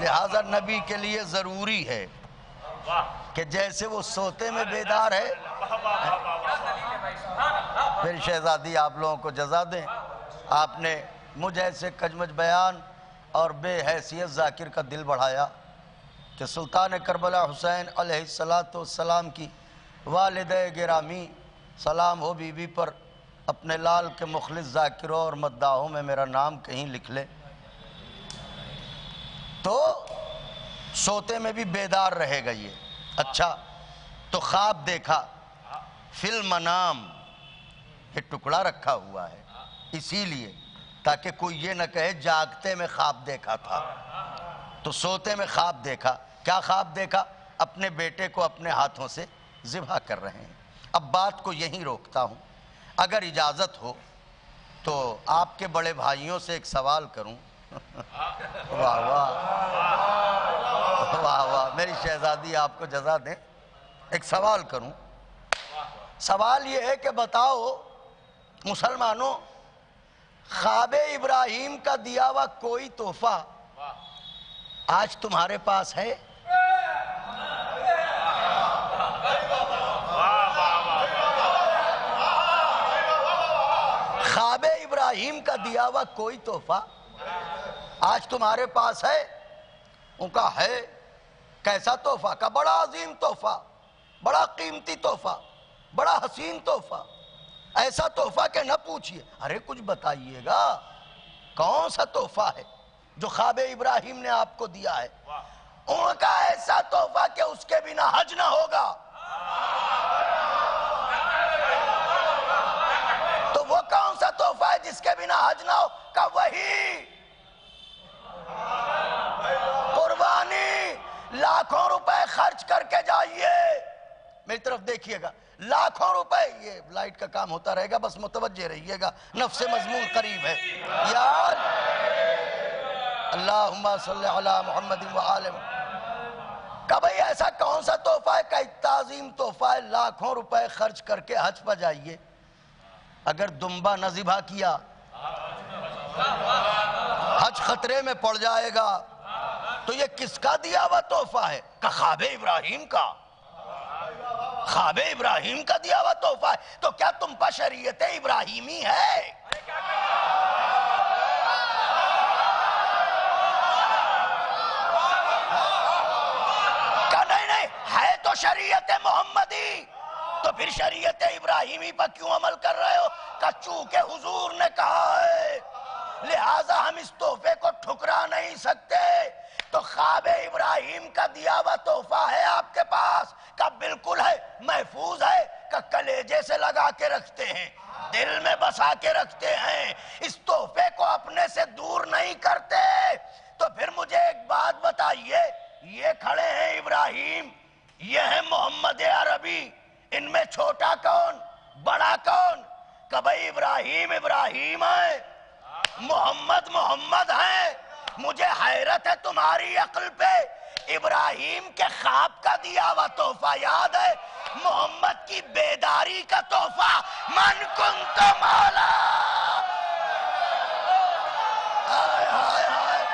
لہذا نبی کے لیے ضروری ہے کہ جیسے وہ سوتے میں بیدار ہے. میری شہزادی آپ لوگوں کو جزا دیں، آپ نے مجھ ایسے کجمج بیان اور بے حیثیت ذاکر کا دل بڑھایا کہ سلطان کربلا حسین علیہ السلام کی والدہ گرامی سلام ہو بی بی پر اپنے لال کے مخلص ذاکروں اور مداحوں میں میرا نام کہیں لکھ لے. تو سوتے میں بھی بیدار رہے گا یہ. اچھا، تو خواب دیکھا، فی المنام یہ ٹکڑا رکھا ہوا ہے اسی لیے تاکہ کوئی یہ نہ کہے جاگتے میں خواب دیکھا تھا. تو سوتے میں خواب دیکھا. کیا خواب دیکھا؟ اپنے بیٹے کو اپنے ہاتھوں سے ذبح کر رہے ہیں. اب بات کو یہیں روکتا ہوں، اگر اجازت ہو تو آپ کے بڑے بھائیوں سے ایک سوال کروں. واہ واہ واہ واہ، میری شہزادی آپ کو جزا دیں. ایک سوال کروں. سوال یہ ہے کہ بتاؤ مسلمانوں، خواب ابراہیم کا دیا ہوا کوئی تحفہ آج تمہارے پاس ہے؟ خواب ابراہیم کا دیا ہوا کوئی تحفہ آج تمہارے پاس ہے؟ ان کا ہے. کیسا تحفہ؟ کا بڑا عظیم تحفہ، بڑا قیمتی تحفہ، بڑا حسین تحفہ، ایسا تحفہ کہ نہ پوچھئے. ارے کچھ بتائیے گا، کون سا تحفہ ہے جو خواب ابراہیم نے آپ کو دیا ہے؟ ان کا ایسا تحفہ کہ اس کے بنا حج نہ ہوگا. تو وہ کون سا تحفہ ہے جس کے بنا حج نہ ہو؟ کا وہی قربانی. لاکھوں روپے خرچ کر کے جائیے، میری طرف دیکھیے گا، لاکھوں روپے. یہ لائٹ کا کام ہوتا رہے گا، بس متوجہ رہیے گا، نفس مضمون قریب ہے. یار اللہم صلی علی محمد و آل محمد. کہا بھئی ایسا کون سا تحفہ ہے؟ کہ تعظیم تحفہ ہے، لاکھوں روپے خرچ کر کے حج پر جائیے، اگر دمبا نہ ذبح کیا حج خطرے میں پڑ جائے گا۔ تو یہ کس کا دیا ہوا تحفہ ہے؟ کہ خواب ابراہیم کا، خواب ابراہیم کا دیا ہوا تحفہ ہے۔ تو کیا تم پر شریعت ابراہیمی ہے؟ کہ نہیں ہے تو شریعت محمدی، تو پھر شریعت ابراہیمی پر کیوں عمل کر رہے ہو؟ کہ چونکہ حضور نے کہا ہے لہٰذا ہم اس تحفے کو ٹھکرا نہیں سکتے۔ تو خواب ابراہیم کا دیا ہوا تحفہ ہے آپ کے پاس؟ کہ بالکل ہے، محفوظ ہے، کہ کلیجے سے لگا کے رکھتے ہیں، دل میں بسا کے رکھتے ہیں، اس تحفے کو اپنے سے دور نہیں کرتے۔ تو پھر مجھے ایک بات بتائیے، یہ کھڑے ہیں ابراہیم، یہ ہے محمد عربی، ان میں چھوٹا کون بڑا کون؟ کہ بھئی ابراہیم ابراہیم ہے، محمد محمد ہیں۔ مجھے حیرت ہے تمہاری عقل پہ، ابراہیم کے خواب کا دیا ہوا تحفہ یاد ہے، محمد کی بیداری کا تحفہ من کنت مولا۔ آئے آئے آئے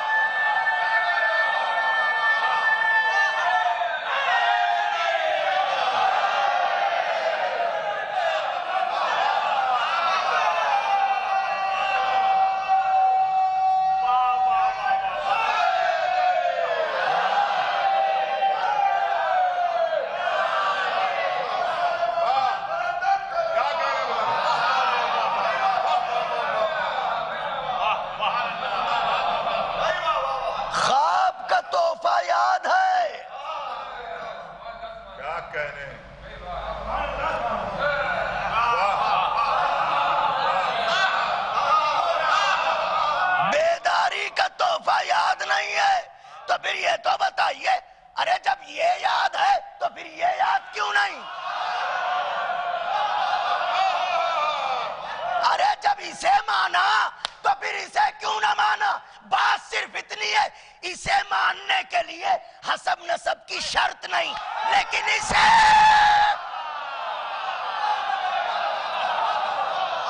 اسے ماننے کے لیے حسب نسب کی شرط نہیں، لیکن اسے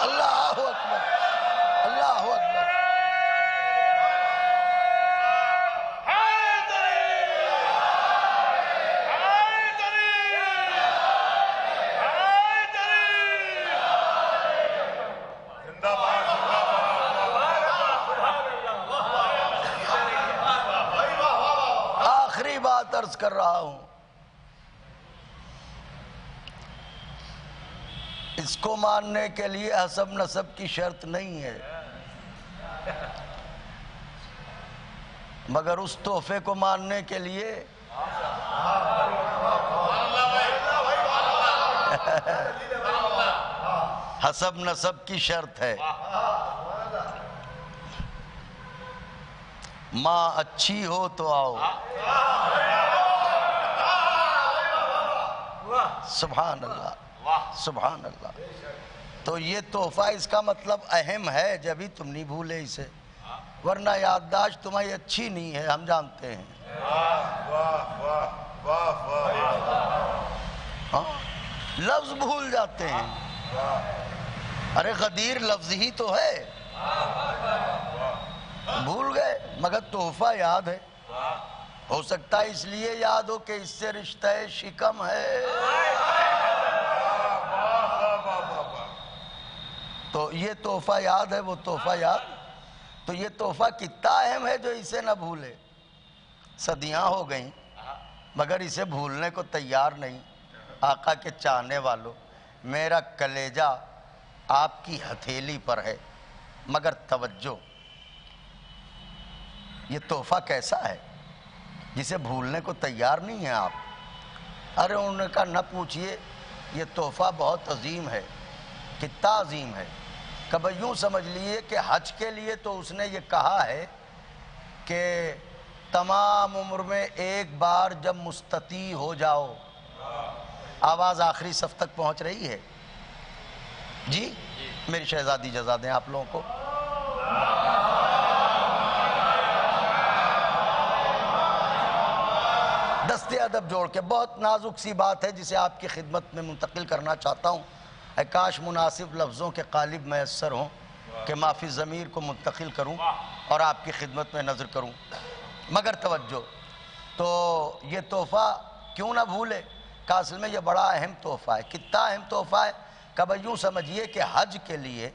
اللہ اکبر اللہ اکبر عرض کر رہا ہوں، اس کو ماننے کے لیے حسب نسب کی شرط نہیں ہے، مگر اس تحفے کو ماننے کے لیے حسب نسب کی شرط ہے۔ ماں اچھی ہو تو آؤ، سبحان اللہ سبحان اللہ۔ تو یہ تحفہ اس کا مطلب اہم ہے، جبھی تم نہیں بھولے اسے، ورنہ یادداشت تمہاری اچھی نہیں ہے، ہم جانتے ہیں۔ لفظ بھول جاتے ہیں، ارے غدیر لفظ ہی تو ہے، بھول گئے، مگر تحفہ یاد ہے۔ ہو سکتا ہے اس لیے یاد ہو کہ اس سے رشتہ شکم ہے۔ تو یہ تحفہ یاد ہے، وہ تحفہ یاد، تو یہ تحفہ کتنا اہم ہے جو اسے نہ بھولے۔ صدیاں ہو گئیں مگر اسے بھولنے کو تیار نہیں۔ آقا کے چاہنے والوں، میرا کلیجہ آپ کی ہتھیلی پر ہے، مگر توجہ، یہ تحفہ کیسا ہے جسے بھولنے کو تیار نہیں ہیں آپ؟ ارے انہوں نے کہا نہ پوچھئے، یہ تحفہ بہت عظیم ہے۔ کتنا عظیم ہے؟ کبھی یوں سمجھ لیے کہ حج کے لیے تو اس نے یہ کہا ہے کہ تمام عمر میں ایک بار جب مستطیع ہو جاؤ۔ آواز آخری صف تک پہنچ رہی ہے؟ جی میری شہزادی جزا دیں آپ لوگوں کو۔ دست ادب جوڑ کے بہت نازک سی بات ہے جسے آپ کی خدمت میں منتقل کرنا چاہتا ہوں. اے کاش مناسب لفظوں کے قالب میسر ہوں کہ معافی ضمیر کو منتقل کروں اور آپ کی خدمت میں نظر کروں. مگر توجہ، تو یہ تحفہ کیوں نہ بھولے کہ اصل میں یہ بڑا اہم تحفہ ہے. کتنا اہم تحفہ ہے کہ بھئی یوں سمجھیے کہ حج کے لیے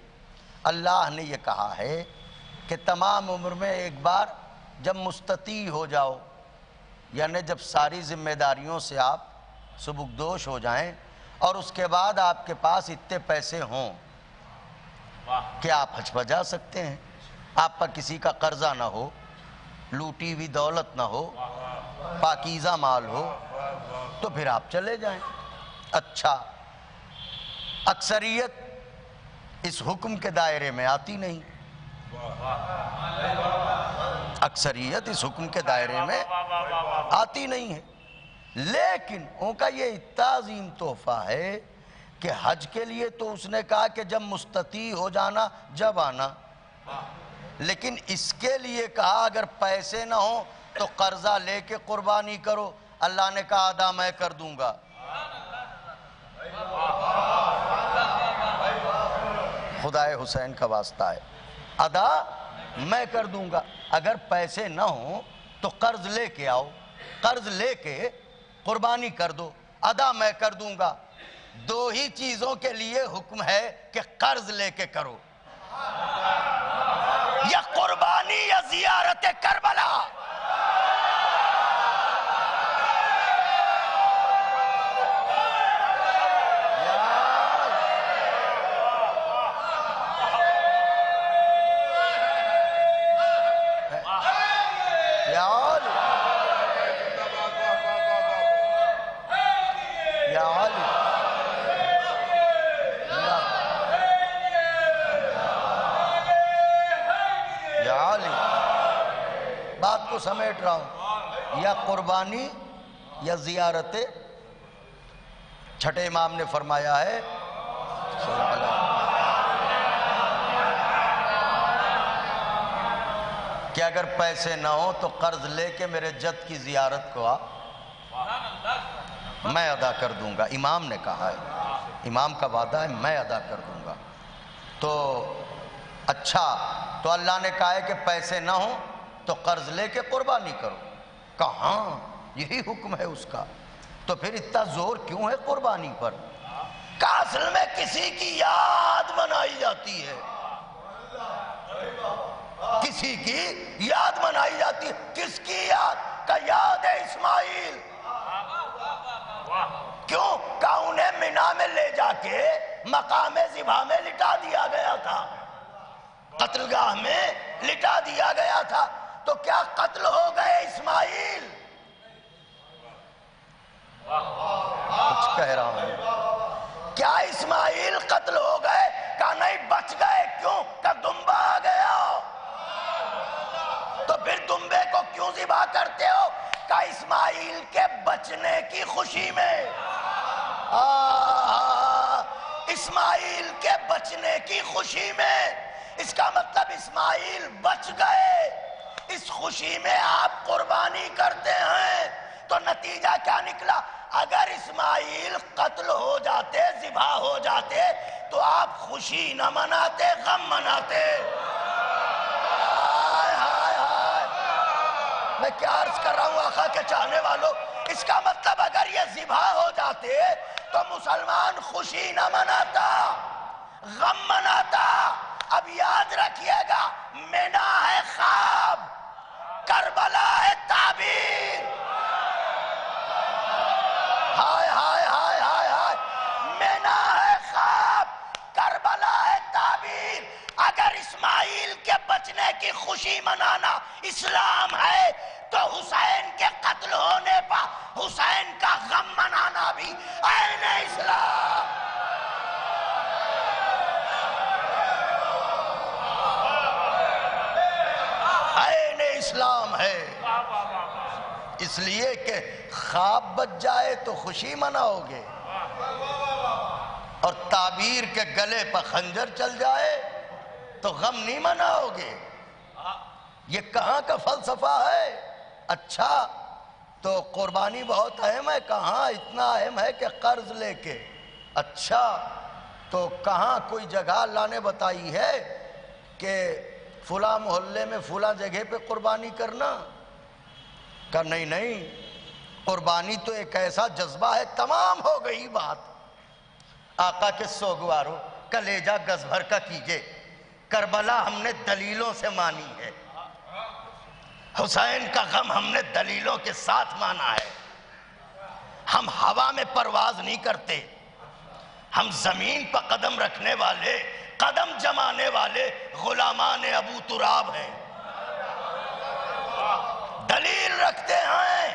اللہ نے یہ کہا ہے کہ تمام عمر میں ایک بار جب مستطیع ہو جاؤ، یعنی جب ساری ذمہ داریوں سے آپ سبکدوش ہو جائیں اور اس کے بعد آپ کے پاس اتنے پیسے ہوں کہ آپ حج پر جا سکتے ہیں، آپ پر کسی کا قرضہ نہ ہو، لوٹی ہوئی دولت نہ ہو، پاکیزہ مال ہو، تو پھر آپ چلے جائیں. اچھا، اکثریت اس حکم کے دائرے میں آتی نہیں، اکثریت اس حکم کے دائرے میں آتی نہیں ہے. لیکن ان کا یہ اتنا عظیم تحفہ ہے کہ حج کے لیے تو اس نے کہا کہ جب مستطیع ہو جانا جب آنا، لیکن اس کے لیے کہا اگر پیسے نہ ہوں تو قرضہ لے کے قربانی کرو. اللہ نے کہا ادا میں کر دوں گا. خدائے حسین کا واسطہ ہے، ادا میں کر دوں گا. اگر پیسے نہ ہوں تو قرض لے کے آؤ، قرض لے کے قربانی کر دو، ادا میں کر دوں گا. دو ہی چیزوں کے لیے حکم ہے کہ قرض لے کے کرو، یا قربانی یا زیارت کربلا. بات کو سمیٹ رہا ہوں، یا قربانی یا زیارت. چھٹے امام نے فرمایا ہے کہ اگر پیسے نہ ہوں تو قرض لے کے میرے جد کی زیارت کو آ، میں ادا کر دوں گا. امام نے کہا ہے، امام کا وعدہ ہے، میں ادا کر دوں گا. تو اچھا، تو اللہ نے کہا ہے کہ پیسے نہ ہوں تو قرض لے کے قربانی کرو. کہاں یہی حکم ہے اس کا. تو پھر اتنا زور کیوں ہے قربانی پر؟ کہ اصل میں کسی کی یاد منائی جاتی ہے، کسی کی یاد منائی جاتی ہے. کس کی یاد؟ کہ یاد ہے اسماعیل. کیوں؟ کہ انہیں مینا میں لے جا کے مقام ذبح میں لٹا دیا گیا تھا، قتل گاہ میں لٹا دیا گیا تھا. تو کیا قتل ہو گئے اسماعیل؟ کچھ کہہ رہا ہوں، کیا اسماعیل قتل ہو گئے؟ کہ نہیں، بچ گئے. کیوں؟ کہ دمبا آ گیا. تو پھر دمبے کو کیوں ذبح کرتے ہو؟ کہ اسماعیل کے بچنے کی خوشی میں. اسماعیل کے بچنے کی خوشی میں. اس کا مطلب اسماعیل بچ گئے، اس خوشی میں آپ قربانی کرتے ہیں. تو نتیجہ کیا نکلا؟ اگر اسماعیل قتل ہو جاتے، ذبح ہو جاتے، تو آپ خوشی نہ مناتے، غم مناتے. میں کیا عرض کر رہا ہوں آقا کے چاہنے والوں؟ اس کا مطلب اگر یہ ذبح ہو جاتے تو مسلمان خوشی نہ مناتا، غم مناتا. اب یاد رکھیے گا، مینا ہے خواب، کربلا ہے تعبیر. ہائے ہائے ہائے ہائے ہائے، مینا ہے خواب، کربلا ہے تعبیر. اگر اسماعیل کے بچنے کی خوشی منانا اسلام ہے تو حسین کے قتل ہونے پر حسین کا غم منانا بھی عین اسلام. عین اسلام ہے. اس لیے کہ خواب بچ جائے تو خوشی مناؤ گے، اور تعبیر کے گلے پر خنجر چل جائے تو غم نہیں مناؤ گے. یہ کہاں کا فلسفہ ہے؟ اچھا، تو قربانی بہت اہم ہے، کہاں اتنا اہم ہے کہ قرض لے کے؟ اچھا تو کہاں کوئی جگہ اللہ نے بتائی ہے کہ فلاں محلے میں فلاں جگہ پہ قربانی کرنا؟ کہ نہیں، قربانی تو ایک ایسا جذبہ ہے، تمام ہو گئی بات۔ آقا کے سوگوارو کلیجہ گز بھر کا کیجے، کربلا ہم نے دلیلوں سے مانی ہے، حسین کا غم ہم نے دلیلوں کے ساتھ مانا ہے۔ ہم ہوا میں پرواز نہیں کرتے، ہم زمین پر قدم رکھنے والے، قدم جمانے والے غلامان ابو تراب ہیں۔ دلیل رکھتے ہیں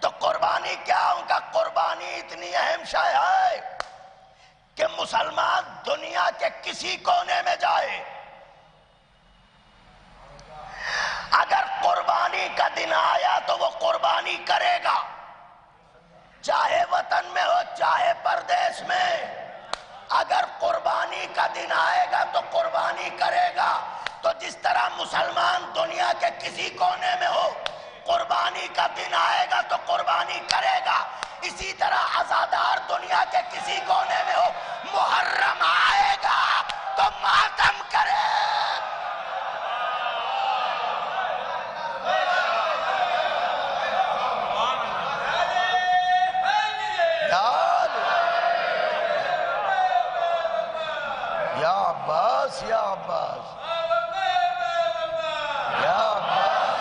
تو قربانی کیا؟ ان کا قربانی اتنی اہم شے ہے کہ مسلمان دنیا کے کسی کونے میں جائے، اگر قربانی کا دن آیا تو وہ قربانی کرے گا، چاہے وطن میں ہو چاہے پردیس میں۔ اگر قربانی کا دن آئے گا تو قربانی کرے گا۔ تو جس طرح مسلمان دنیا کے کسی کونے میں ہو، قربانی کا دن آئے گا تو قربانی کرے گا، اسی طرح عزادار دنیا کے کسی کونے میں ہو، محرم آئے گا تو ماتم کرے۔ یا عباس، یا عباس، یا عباس،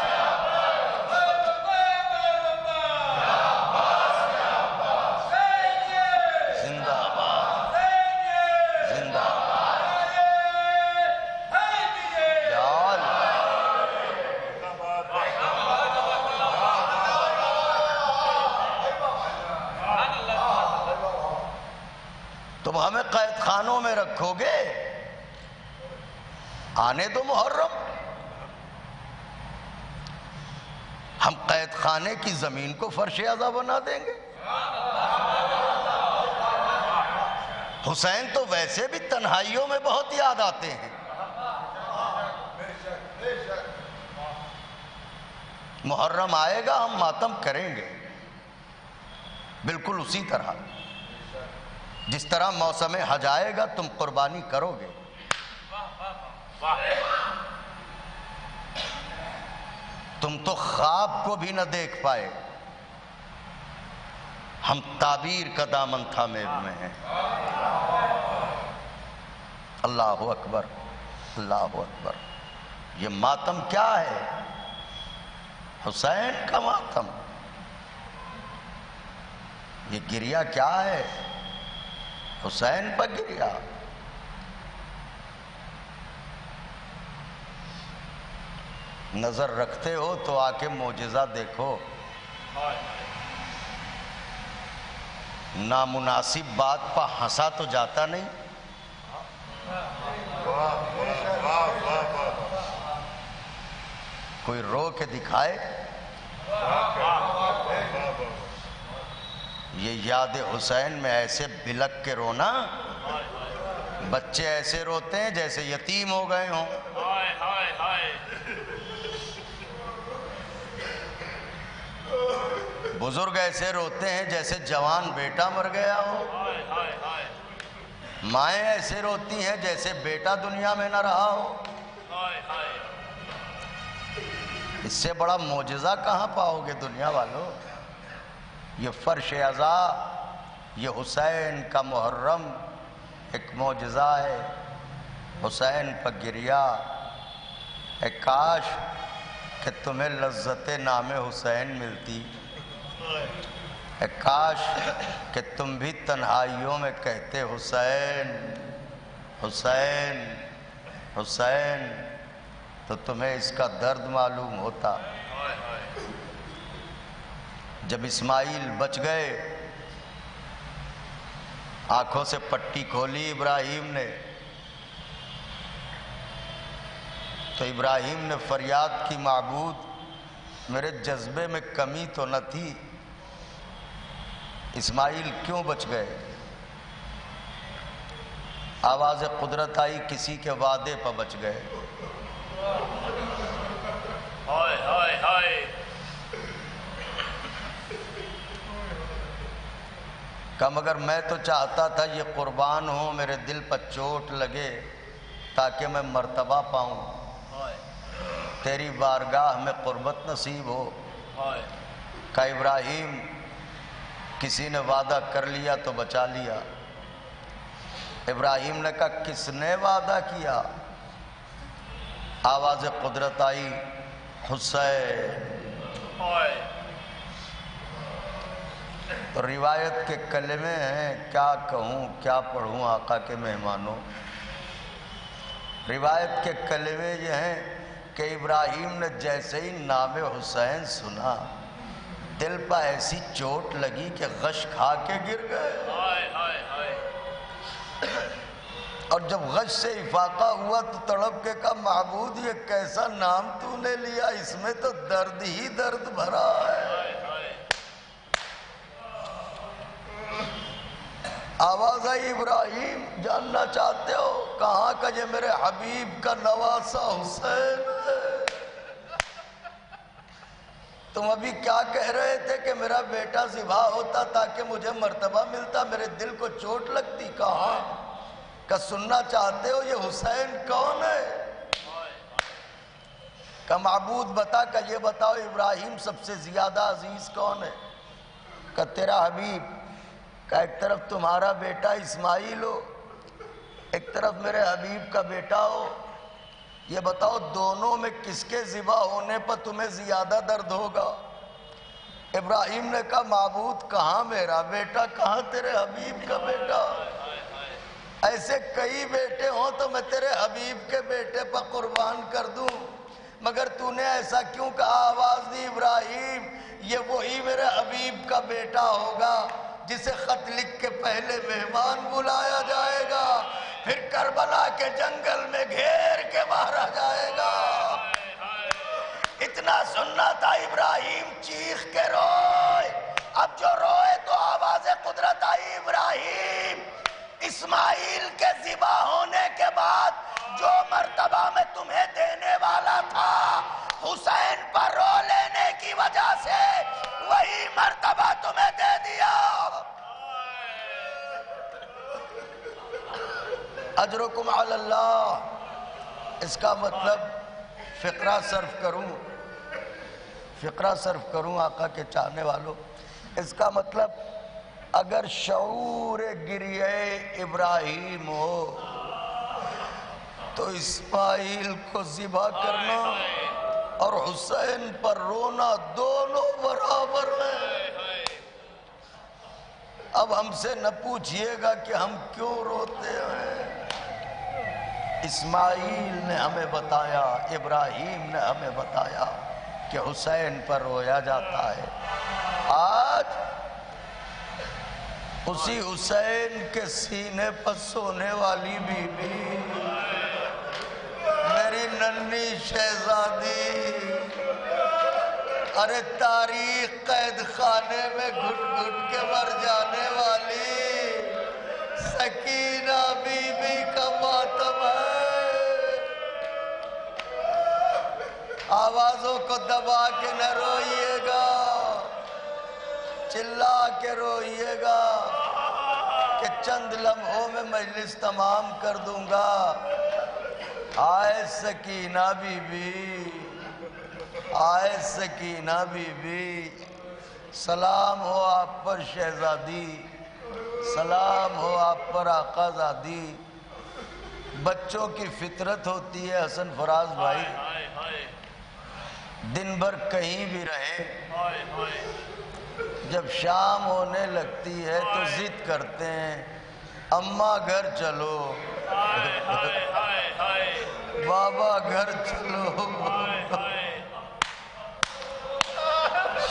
زندہ آباد، زندہ آباد، یا تم ہمیں قید خانوں میں رکھو گے، آنے دو محرم، ہم قید خانے کی زمین کو فرش عزا بنا دیں گے۔ حسین تو ویسے بھی تنہائیوں میں بہت یاد آتے ہیں، محرم آئے گا ہم ماتم کریں گے، بالکل اسی طرح جس طرح موسم حج آئے گا تم قربانی کرو گے۔ تم تو خواب کو بھی نہ دیکھ پائے، ہم تعبیر کا دامن تھامے ہوئے ہیں۔ اللہ اکبر، اللہ اکبر۔ یہ ماتم کیا ہے؟ حسین کا ماتم۔ یہ گریہ کیا ہے؟ حسین پر گریہ۔ نظر رکھتے ہو تو آ کے معجزہ دیکھو۔ نامناسب بات پہ ہنسا تو جاتا نہیں، کوئی رو کے دکھائے۔ یہ یاد حسین میں ایسے بلک کے رونا، بچے ایسے روتے ہیں جیسے یتیم ہو گئے ہوں۔ بزرگ ایسے روتے ہیں جیسے جوان بیٹا مر گیا ہو۔ مائیں ایسے روتی ہیں جیسے بیٹا دنیا میں نہ رہا ہو۔ اس سے بڑا معجزہ کہاں پاؤ گے دنیا والوں؟ یہ فرش عزا، یہ حسین کا محرم ایک معجزہ ہے۔ حسین پر گریہ، اے کاش کہ تمہیں لذت نام حسین ملتی، اے کاش کہ تم بھی تنہائیوں میں کہتے حسین حسین حسین، تو تمہیں اس کا درد معلوم ہوتا۔ جب اسماعیل بچ گئے، آنکھوں سے پٹی کھولی ابراہیم نے، تو ابراہیم نے فریاد کی، معبود میرے جذبے میں کمی تو نہ تھی، اسماعیل کیوں بچ گئے؟ آواز قدرت آئی، کسی کے وعدے پر بچ گئے۔ کہا مگر میں تو چاہتا تھا یہ قربان ہو، میرے دل پر چوٹ لگے تاکہ میں مرتبہ پاؤں، تیری بارگاہ میں قربت نصیب ہو۔ کہا ابراہیم کسی نے وعدہ کر لیا تو بچا لیا۔ ابراہیم نے کہا کس نے وعدہ کیا؟ آواز قدرت آئی، حسین۔ تو روایت کے کلمے ہیں، کیا کہوں کیا پڑھوں آقا کے مہمانوں۔ روایت کے کلمے یہ ہیں کہ ابراہیم نے جیسے ہی نام حسین سنا دل پر ایسی چوٹ لگی کہ غش کھا کے گر گئے، اور جب غش سے افاقہ ہوا تو تڑپ کے کہا معبود یہ کیسا نام تو نے لیا، اس میں تو درد ہی درد بھرا ہے۔ آواز آئی ابراہیم جاننا چاہتے ہو؟ کہاں کا یہ میرے حبیب کا نواسا حسین ہے۔ تم ابھی کیا کہہ رہے تھے کہ میرا بیٹا ذبح ہوتا تاکہ مجھے مرتبہ ملتا، میرے دل کو چوٹ لگتی۔ کہاں کہ سننا چاہتے ہو یہ حسین کون ہے؟ کہ معبود بتا، کہ یہ بتاؤ ابراہیم سب سے زیادہ عزیز کون ہے؟ کہ تیرا حبیب۔ کہ ایک طرف تمہارا بیٹا اسماعیل ہو، ایک طرف میرے حبیب کا بیٹا ہو، یہ بتاؤ دونوں میں کس کے ذبح ہونے پر تمہیں زیادہ درد ہوگا؟ ابراہیم نے کہا معبود کہاں میرا بیٹا، کہاں تیرے حبیب کا بیٹا؟ ایسے کئی بیٹے ہوں تو میں تیرے حبیب کے بیٹے پر قربان کر دوں، مگر تو نے ایسا کیوں کہا؟ آواز دی ابراہیم یہ وہی میرے حبیب کا بیٹا ہوگا جسے خط لکھ کے پہلے مہمان بلایا جائے گا، پھر کربلا کے جنگل میں گھیر کے مارا جائے گا۔ اتنا سننا تھا ابراہیم چیخ کے روئے۔ اب جو روئے تو آواز قدرت آئی ابراہیم اسماعیل کے ذبح ہونے کے بعد جو مرتبہ میں تمہیں دینے والا تھا حسین پر رو لینے کی وجہ سے وہی مرتبہ تمہیں دے دیا۔ اجرکم علی اللہ۔ اس کا مطلب فقرہ صرف کروں آقا کے چاہنے والوں، اس کا مطلب اگر شعور گریہ ابراہیم ہو تو اسماعیل کو ذبح کرنا اور حسین پر رونا دونوں برابر ہیں۔ اب ہم سے نہ پوچھئے گا کہ ہم کیوں روتے ہیں۔ اسماعیل نے ہمیں بتایا، ابراہیم نے ہمیں بتایا کہ حسین پر رویا جاتا ہے۔ آج اسی حسین کے سینے پر سونے والی بی بی میری ننھی شہزادی، ارے تاریخ قید خانے میں گھٹ گھٹ کے مر جانے والی سکینہ بی بی کا ماتم ہے۔ آوازوں کو دبا کے نہ روئیے گا، چلا کے روئیے گا کہ چند لمحوں میں مجلس تمام کر دوں گا۔ آئے سکینہ بی بی، آئے سکینہ بی بی، سلام ہو آپ پر شہزادی، سلام ہو آپ پر آقا زادی۔ بچوں کی فطرت ہوتی ہے حسن فراز بھائی، دن بھر کہیں بھی رہے، جب شام ہونے لگتی ہے تو ضد کرتے ہیں اماں گھر چلو، بابا گھر چلو۔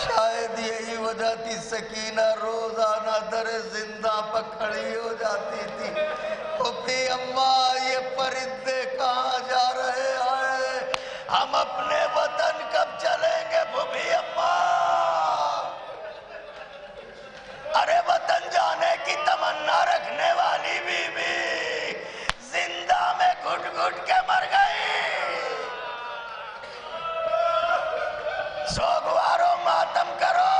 شاید یہی وجہ تھی سکینہ روزانہ در زندہ پر کھڑی ہو جاتی تھی۔ پھوپھی اماں یہ پرندے کہاں جا رہے ہیں؟ ہم اپنے وطن کب چلیں گے پھوپھی اماں؟ ارے وطن جانے کی تمنا رکھنے والی بی بی زندہ میں گھٹ گھٹ کے مر گئی۔ سوگوارو ماتم کرو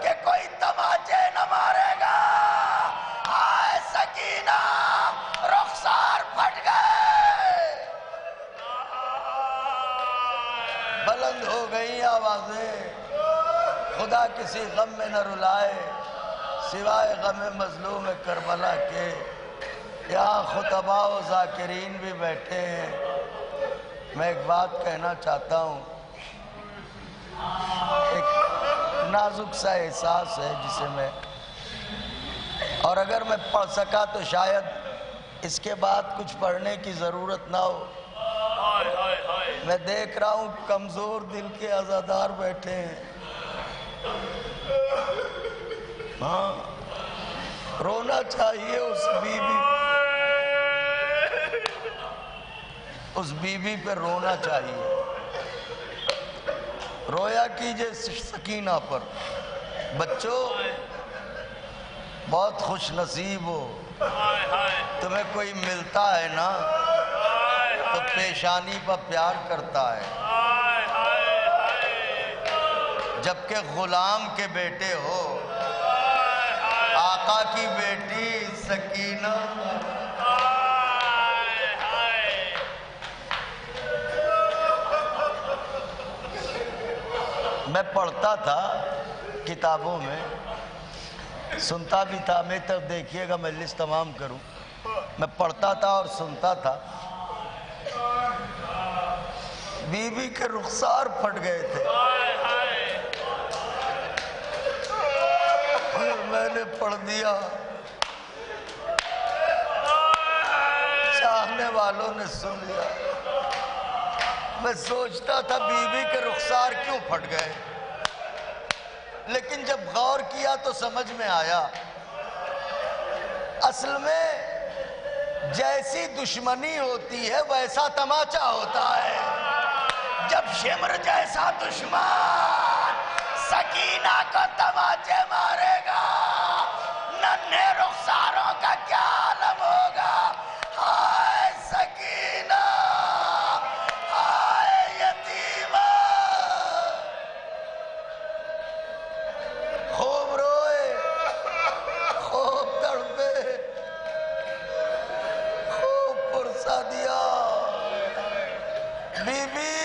کہ کوئی تماچے نہ مارے گا۔ آوازیں خدا کسی غم میں نہ رلائے سوائے غم مظلوم کربلا کے. یہاں خطباء و ذاکرین بھی بیٹھے ہیں. میں ایک بات کہنا چاہتا ہوں. ایک نازک سا احساس ہے جسے میں، اور اگر میں پڑھ سکا تو شاید اس کے بعد کچھ پڑھنے کی ضرورت نہ ہو. میں دیکھ رہا ہوں کمزور دل کے عزادار بیٹھے ہیں. ہاں، رونا چاہیے اس بیوی پہ رونا چاہیے. رویا کیجئے سکینہ پر. بچوں بہت خوش نصیب ہو، تمہیں کوئی ملتا ہے نا تو پیشانی پر پیار کرتا ہے، جبکہ غلام کے بیٹے ہو آقا کی بیٹی سکینہ. میں پڑھتا تھا کتابوں میں، سنتا بھی تھا. میں تب دیکھیے گا میں لسٹ تمام کروں. میں پڑھتا تھا اور سنتا تھا. بی بی کے رخسار پھٹ گئے تھے. میں نے پڑھ دیا، چاہنے والوں نے سن لیا. میں سوچتا تھا بی بی کے رخسار کیوں پھٹ گئے، لیکن جب غور کیا تو سمجھ میں آیا اصل میں جیسی دشمنی ہوتی ہے ویسا تماچا ہوتا ہے. جب شمر جیسا دشمن سکینہ کو تماچے مارے گا، ننھے رخساروں کا کیا عالم ہوگا. ہائے سکینہ، ہائے یتیمہ. خوب روئے، خوب تڑپے، خوب پرسا دیا. بی بی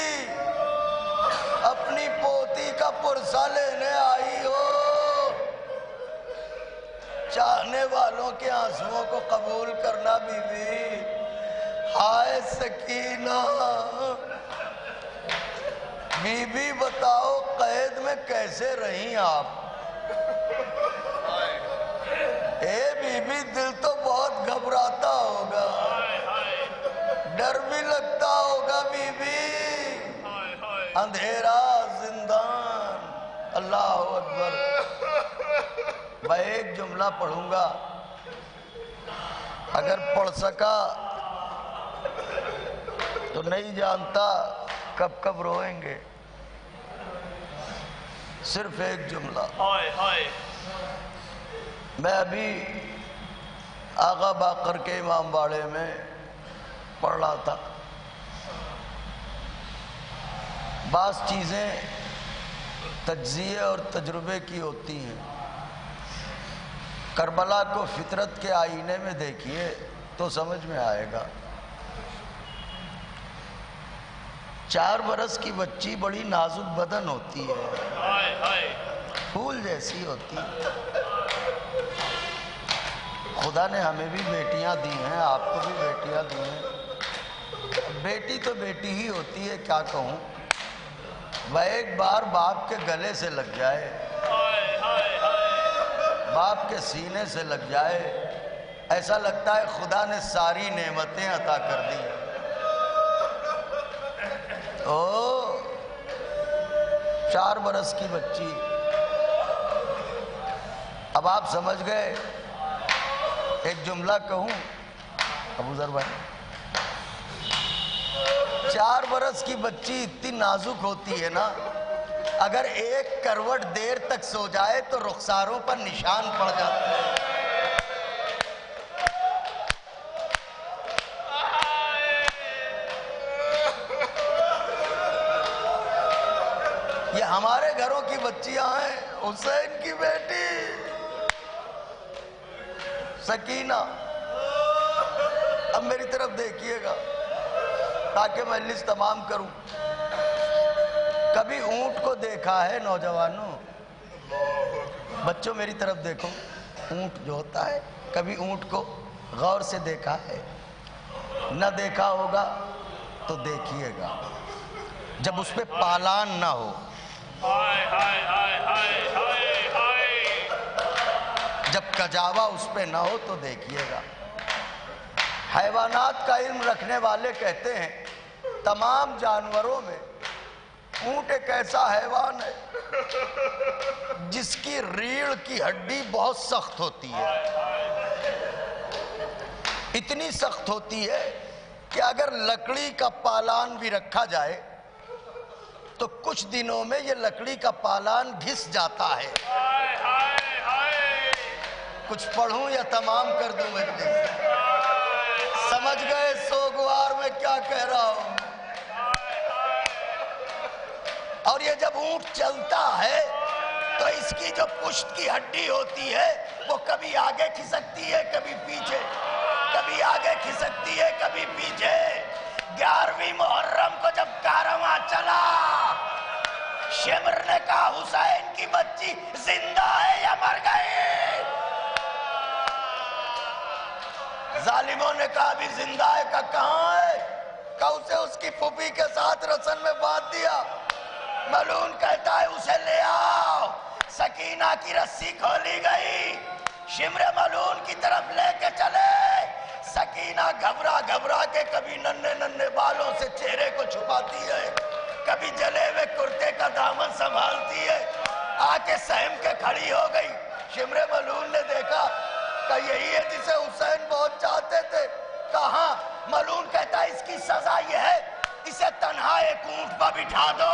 اپنی پوتی کا پرسا لینے آئی ہو. چاہنے والوں کے آنسوؤں کو قبول کرنا بی بی. ہائے سکینہ. بی بی بتاؤ قید میں کیسے رہیں آپ؟ اے بی بی دل تو بہت گھبراتا ہوگا، ڈر بھی لگتا ہوگا بی بی. اندھیرا زندان. اللہ اکبر. میں ایک جملہ پڑھوں گا، اگر پڑھ سکا تو نہیں جانتا کب کب روئیں گے. صرف ایک جملہ. میں ابھی آغا باقر کے امام باڑے میں پڑھ رہا تھا. بعض چیزیں تجزیے اور تجربے کی ہوتی ہیں. کربلا کو فطرت کے آئینے میں دیکھیے تو سمجھ میں آئے گا. 4 برس کی بچی بڑی نازک بدن ہوتی ہے، پھول جیسی ہوتی ہے. خدا نے ہمیں بھی بیٹیاں دی ہیں، آپ کو بھی بیٹیاں دی ہیں. بیٹی تو بیٹی ہی ہوتی ہے، کیا کہوں. وہ ایک بار باپ کے گلے سے لگ جائے، باپ کے سینے سے لگ جائے، ایسا لگتا ہے خدا نے ساری نعمتیں عطا کر دی. او 4 برس کی بچی. اب آپ سمجھ گئے. ایک جملہ کہوں ابو ذر بھائی، 4 برس کی بچی اتنی نازک ہوتی ہے نا، اگر ایک کروٹ دیر تک سو جائے تو رخساروں پر نشان پڑ جاتے ہیں. یہ ہمارے گھروں کی بچیاں ہیں. حسین کی بیٹی سکینہ. اب میری طرف دیکھیے گا تاکہ میں لسٹ تمام کروں. کبھی اونٹ کو دیکھا ہے نوجوانوں؟ بچوں میری طرف دیکھو، اونٹ جو ہوتا ہے کبھی اونٹ کو غور سے دیکھا ہے؟ نہ دیکھا ہوگا تو دیکھیے گا، جب اس پہ پالان نہ ہو، جب کجاوا اس پہ نہ ہو تو دیکھیے گا۔ حیوانات کا علم رکھنے والے کہتے ہیں تمام جانوروں میں اونٹ ایک ایسا حیوان ہے جس کی ریڑھ کی ہڈی بہت سخت ہوتی ہے، اتنی سخت ہوتی ہے کہ اگر لکڑی کا پالان بھی رکھا جائے تو کچھ دنوں میں یہ لکڑی کا پالان گھس جاتا ہے۔ کچھ پڑھوں یا تمام کر دوں مجلس؟ سمجھ گئے سوگوار میں کیا کہہ رہا ہوں؟ اور یہ جب اونٹ چلتا ہے تو اس کی جو پشت کی ہڈی ہوتی ہے وہ کبھی آگے کھسکتی ہے کبھی پیچھے، کبھی آگے کھسکتی ہے کبھی پیچھے۔ 11ویں محرم کو جب کارواں چلا، شمر نے کہا حسین کی بچی زندہ ہے یا مر گئی؟ ظالموں نے کہا ابھی زندہ ہے، کہاں ہے؟ کہ اسے اس کی پھوپھی کے ساتھ رسن میں باندھ دیا۔ ملعون کہتا ہے اسے لے آؤ۔ سکینہ کی رسی کھولی گئی، شمر ملعون کی طرف لے کے چلے۔ سکینہ گھبرا گھبرا کے کبھی ننھے ننھے بالوں سے چہرے کو چھپاتی ہے، کبھی جلے ہوئے کرتے کا دامن سنبھالتی ہے، آ کے سہم کے کھڑی ہو گئی۔ شمر ملعون نے دیکھا کہ یہی ہے جسے حسین بہت چاہتے تھے۔ کہاں؟ ملعون کہتا ہے اس کی سزا یہ ہے اسے تنہا ایک اونٹ پر بٹھا دو۔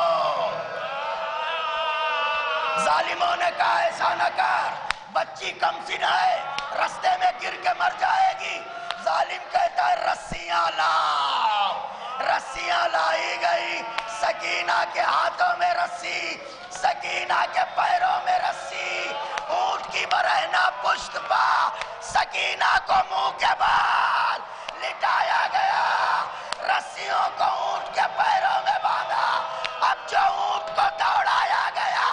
ظالموں نے کہا ایسا نہ کر، بچی کم سن ہے، رستے میں گر کے مر جائے گی۔ ظالم کہتا ہے رسیاں لاؤ۔ رسیاں لائی گئی، سکینہ کے ہاتھوں میں رسی، سکینہ کے پیروں میں رسی، اونٹ کی برہنہ پشت پا سکینہ کو منہ کے بال لٹایا گیا، رسیوں کو اونٹ کے پیروں میں باندھا۔ اب جو اونٹ کو دوڑایا گیا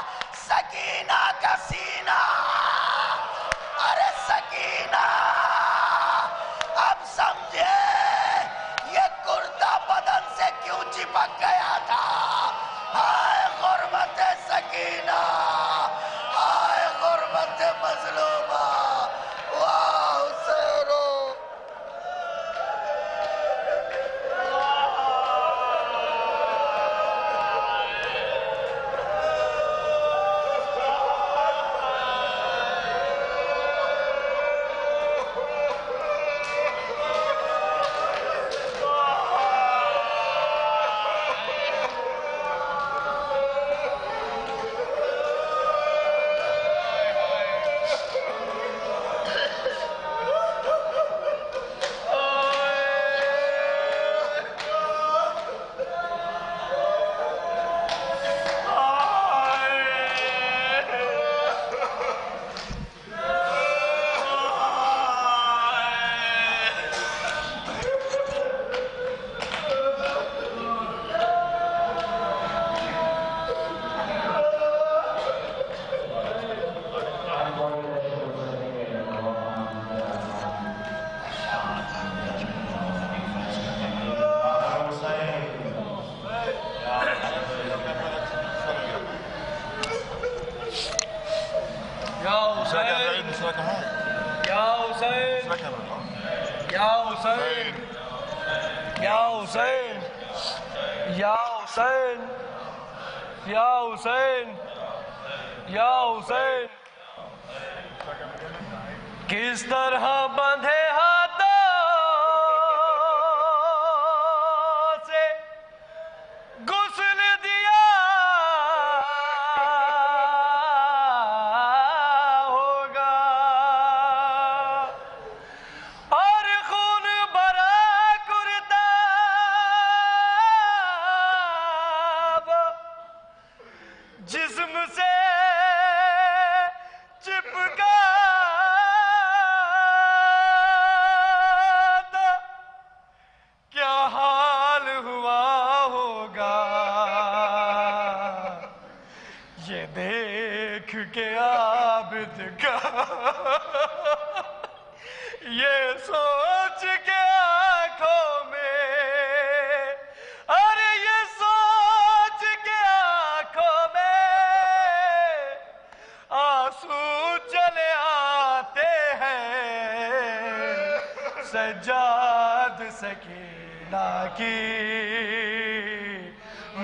سکینہ کا سینہ، ارے سکینہ اب سمجھے یہ کرتا بدن سے کیوں چپک گیا تھا۔ ہائے غربت سکینہ، ہائے غربت مظلومہ، واہ حسینو۔ کس طرح بندھے ہاتھوں سے غسل دیا ہوگا اور خون بھرا کرتا جسم سے چپکا یہ سوچ کے آنکھوں میں، ارے یہ سوچ کے آنکھوں میں آنسو چلے آتے ہیں، سجاد سکینہ کی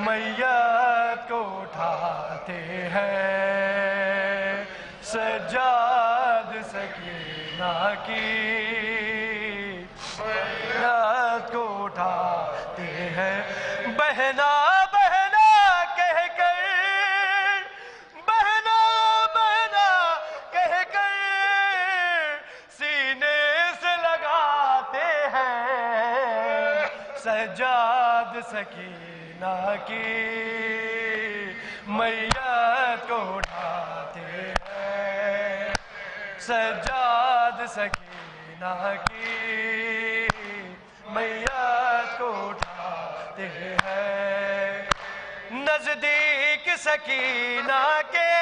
میت کو اٹھاتے ہیں، سجاد سکینہ کی میت کو اٹھاتے ہیں، بہنا بہنا کہہ کر، بہنا بہنا کہہ کر سینے سے لگاتے ہیں، سجاد سکینہ کی میت کو اٹھاتے ہیں، سجاد سکینہ کی میت کو اٹھاتے ہیں، نزدیک سکینہ کے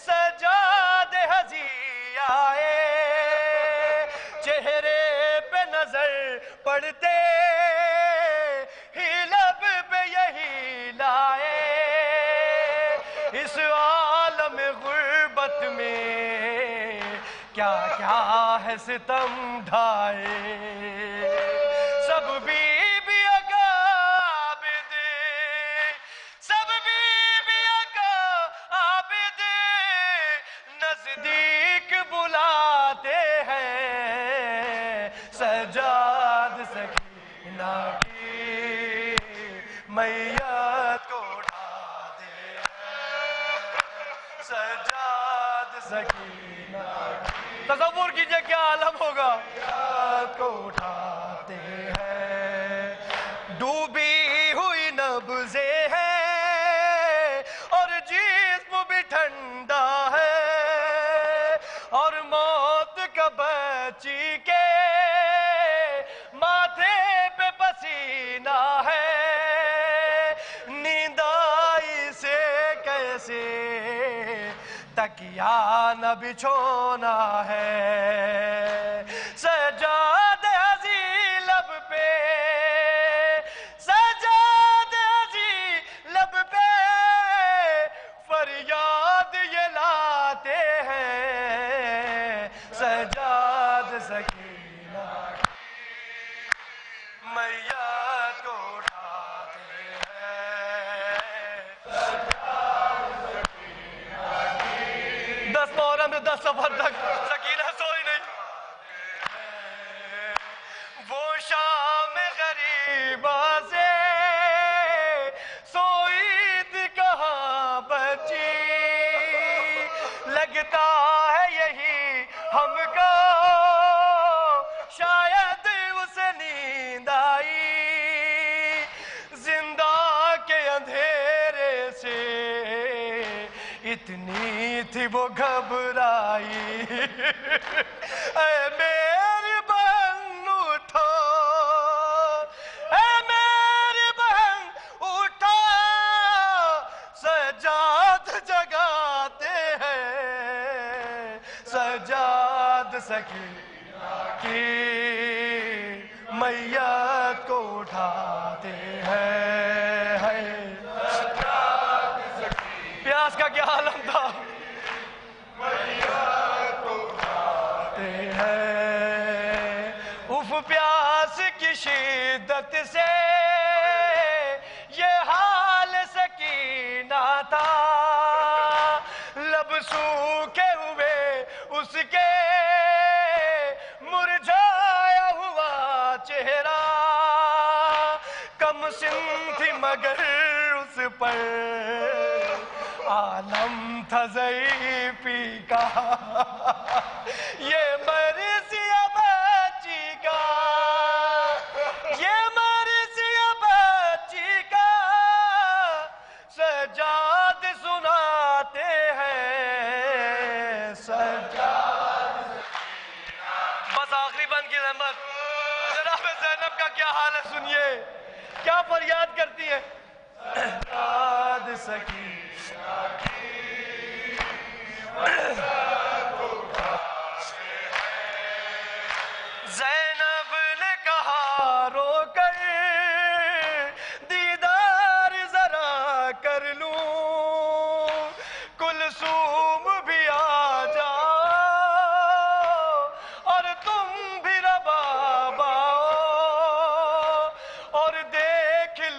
سجاد ہزی آئے، چہرے پہ نظر پڑتے ہی لب پہ یہی لائے، اس عالم غربت میں کیا کیا ہے ستم ڈھائے، سب بیویوں کا عابد، سب بیویوں کا عابد نزدیک بلاتے ہیں، سجاد سکینہ کی میت کو اٹھاتے ہیں، سجاد سکینہ کی، تصور کیجئے کیا عالم ہوگا، میت کو اٹھاتے ہیں، ڈوبی ہوئی نبضیں ہیں اور جسم بھی ٹھنڈا ہے، اور موت کا بچی کے ماتھے پہ پسینہ ہے، نیند آئی سے کیسے تکیہ نہ بچھونا ہے، سجاد ہزی لب پہ، سجاد ہزی لب پہ فریاد یہ لاتے ہیں، سجاد سکینہ کی میت کو اٹھاتے ہیں، سجاد سکینہ کی 10 محرم سے 10 سفر تک سکینہ سوئی نہیں، وہ شام غریبہ سے سوئی تھی کہاں بچی، لگتا ہے یہی ہم کو شاید اسے نیند آئی، زندہ کے اندھیرے سے اتنی تھی وہ گھبرائی، اے میری بہن اٹھو، اے میری بہن اٹھو، سجاد جگاتے ہیں، سجاد سکینہ کی میت کو اٹھاتے ہیں، پیاس کا کیا عالم تھا، میت کو اٹھاتے ہیں، اف پیاس کی شدت سے یہ حال سکینہ تھا، لب سوکھے ہوئے اس کے مرجھایا ہوا چہرہ، کم سن تھی مگر اس پر عالم تھا ضعیفی کا، یہ مرضی بچی کا، یہ مرضی بچی کا، سجاد سناتے ہیں، سجاد، بس آخری بند کی رحمت، جناب زینب کا کیا حال ہے سنیے، کیا فریاد کرتی ہے، سجاد سکینہ کی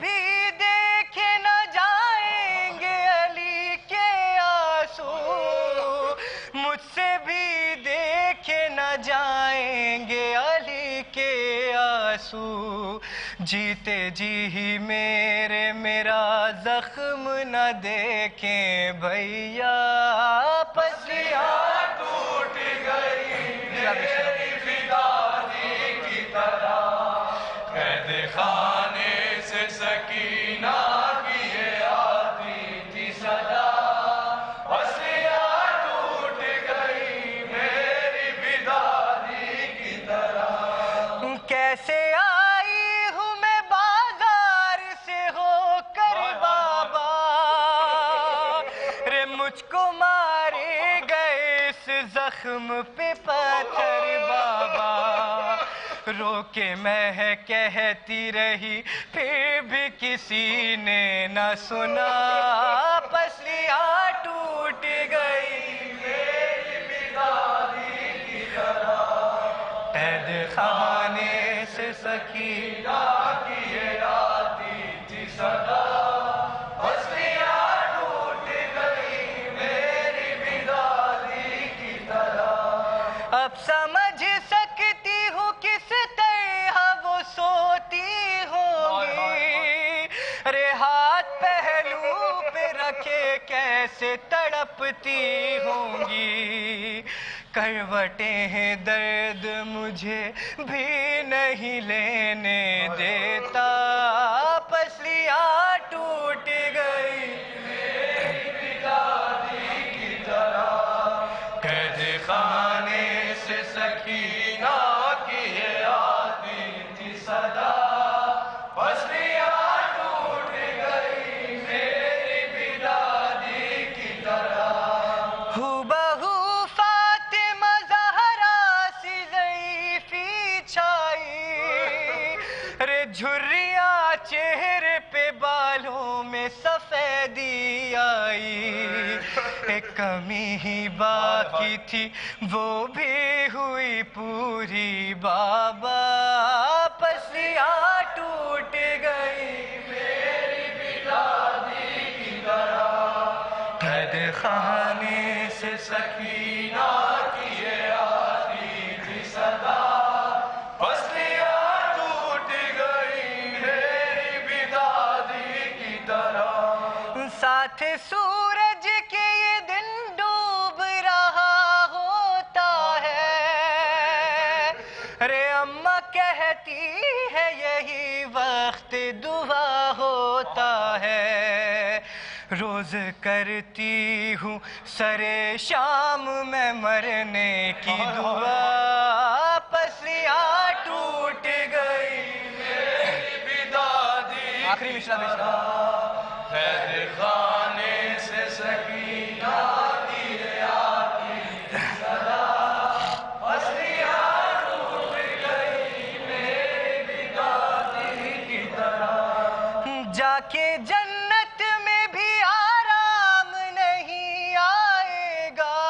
بھی دیکھے نہ جائیں گے علی کے آنسو، مجھ سے بھی دیکھے نہ جائیں گے علی کے آنسو، جیتے جی ہی میرا زخم نہ دیکھیں بھیا، پسلیاں ٹوٹ گئی میری فدانی کی طرح، قید خانے سے سکینہ کی یہ آتی تھی صدا، پسلیاں ٹوٹ گئی میری فدانی کی طرح، کیسے آئی ہوں میں بازار سے ہو کر بابا، رے مجھ کو مارے گئے اس زخم پہ پتھر بابا، رو کے میں کہتی رہی پھر بھی کسی نے نہ سنا، پسلیاں ٹوٹ گئی میری فدانی کی طرح، قید خانے سے سکینہ کی یہ آتی تھی صدا، پسلیاں ٹوٹ گئی میری فدانی کی طرح، اب سمجھ سکتی ہوں کس طرح وہ سوتی ہوگی، رے ہاتھ پہلو پہ رکھے کیسے تڑپتی ہوں گی، کروٹیں ہیں درد مجھے بھی نہیں لینے دیتا، پسلیاں ٹوٹ گئی میری فدانی کی طرح، قید خانے سے سکینہ کی یہ آتی تھی صدا، پسلیاں ٹوٹ گئی میری فدانی کی طرح، ہو بہو فاطمہ زہرا سی ضعیفی چھائی، رے جھریاں چہرے پہ بالوں میں سفیدی آئی، ایک کمی ہی باقی تھی وہ بھی ہوئی پوری بابا، پسلیاں ٹوٹ گئی میری فدانی کی طرح، قید خانے سے سکینہ کی یہ آتی تھی صدا، پسلیاں ٹوٹ گئی میری فدانی کی طرح، ساتھ سورج کے یہ دن ڈوب رہا ہوتا ہے، رے اماں کہتی ہے یہی وقت دعا ہوتا ہے، روز کرتی ہوں سرے شام میں مرنے کی دعا، پسلیاں ٹوٹ گئی میری فدانی، آخری مشرا قید خانے سے سکینہ کی یہ آتی تھی صدا، پسلیاں ٹوٹ گئی میری فدانی کی طرح، جا کے جنت میں بھی آرام نہیں آئے گا،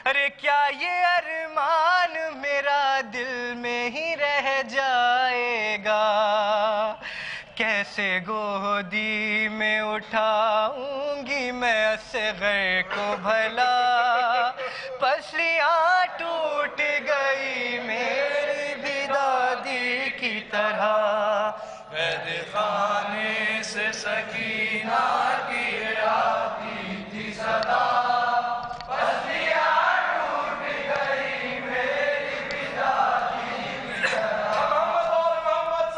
ارے کیا یہ ارمان میرا دل میں ہی رہ جائے گا، کیسے گودی میں اٹھاؤں گی میں اصغر کو بھلا، پسلیاں ٹوٹ گئی میری فدانی کی طرح، قید خانے سے سکینہ کی یہ آتی تھی صدا، پسلیاں ٹوٹ گئی میری فدانی کی طرح، محمد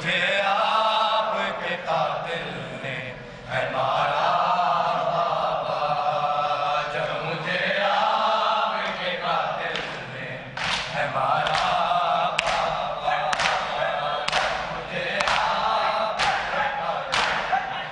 مجھے آپ کے قاتل نے ہے مارا بابا، جب مجھے آپ کے قاتل نے ہے مارا بابا، مجھے آپ کے قاتل نے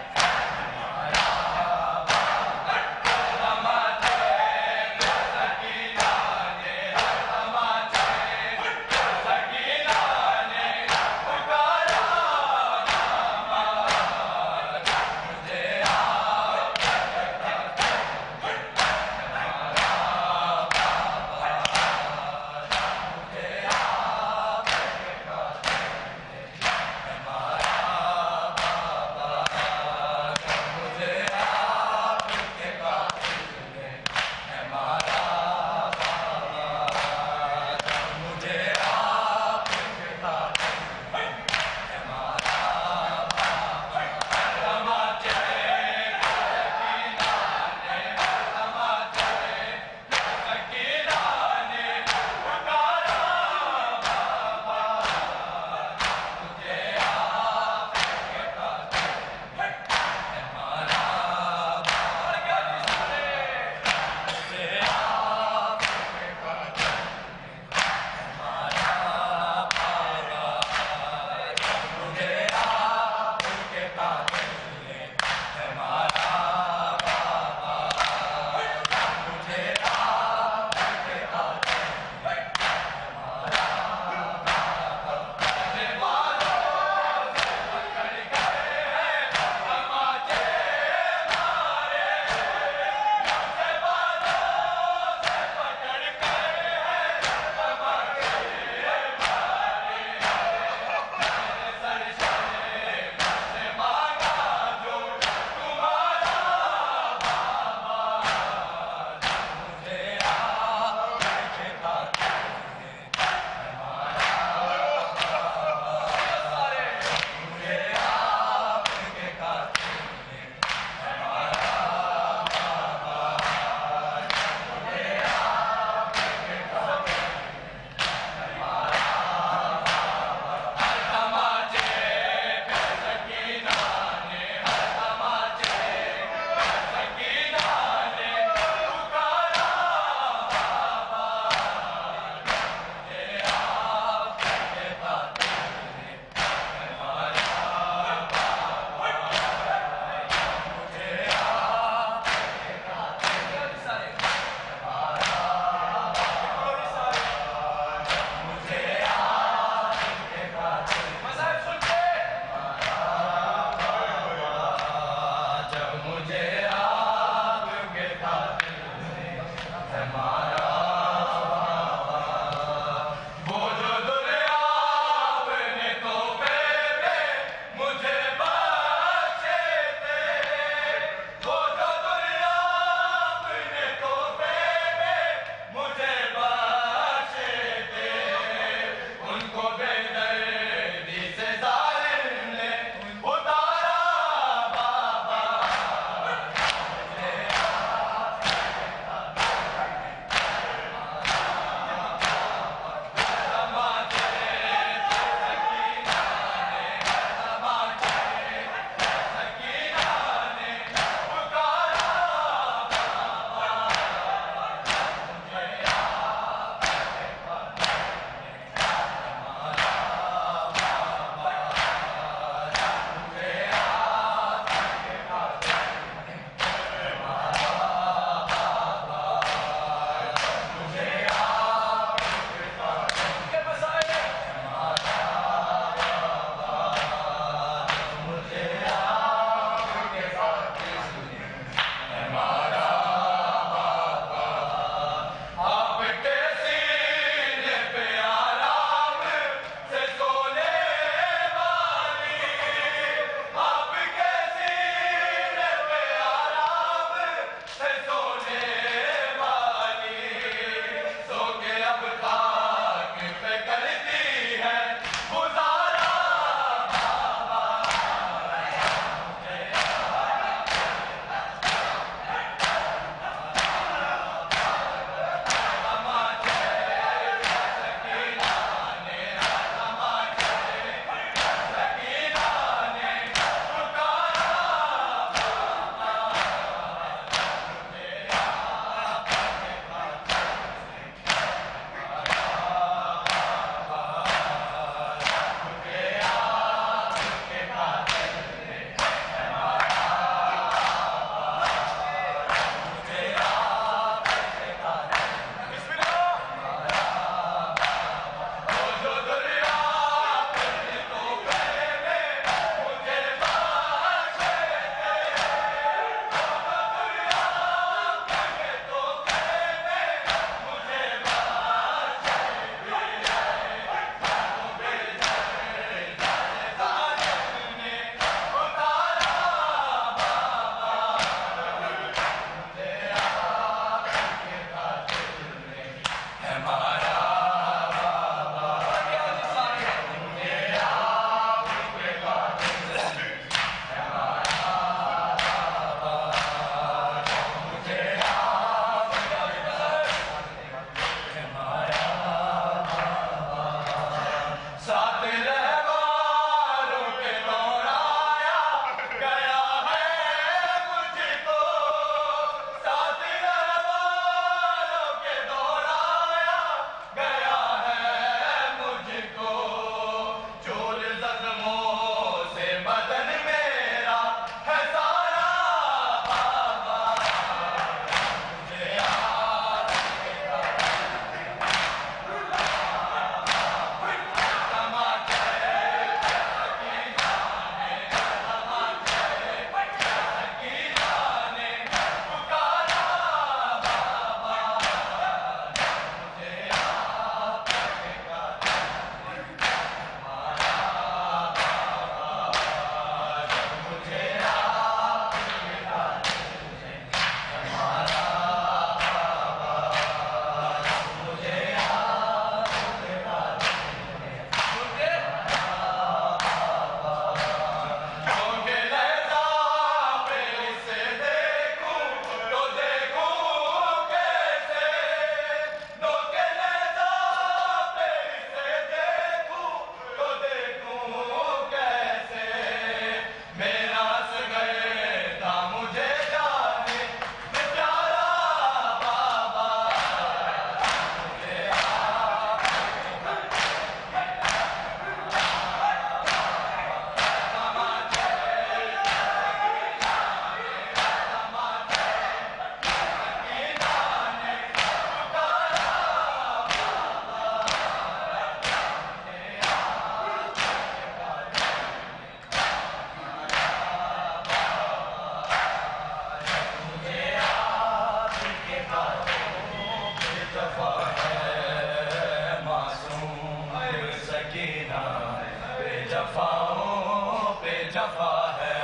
جفاؤں پہ جفا ہے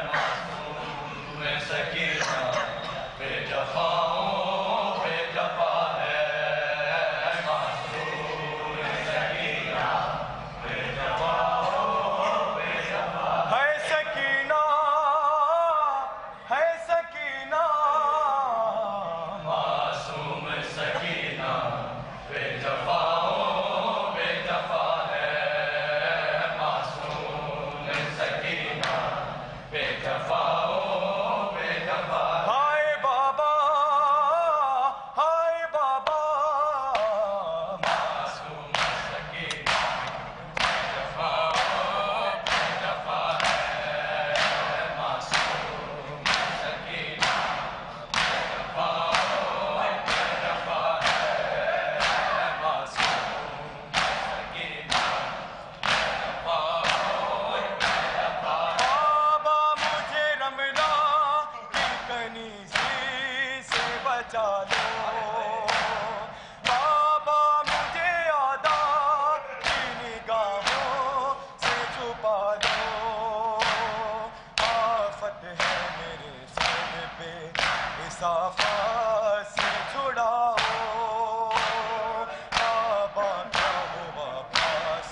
معصوم سکینہ پہ جفاؤں پہ جفا ہے معصوم سکینہ پہ جفاؤں پہ جفا ہے سکینہ ہے سکینہ معصوم سکینہ پہ جفاؤں پہ جفا ہے معصوم سکینہ پہ جفاؤں پہ جفا ہائے بابا ہائے بابا معصوم سکینہ پہ جفاؤں پہ جفا ہے معصوم سکینہ پہ جفاؤں پہ جفا ہے معصوم سکینہ پہ جفاؤں پہ جفا بابا مجھے رملا کی کنیزی سے بچا لو بابا مجھے عادات کی نگاہوں سے چھپا دو آفت ہے میرے سر پہ اس آفات سے چھڑاؤ بابا کیا ہوا پاس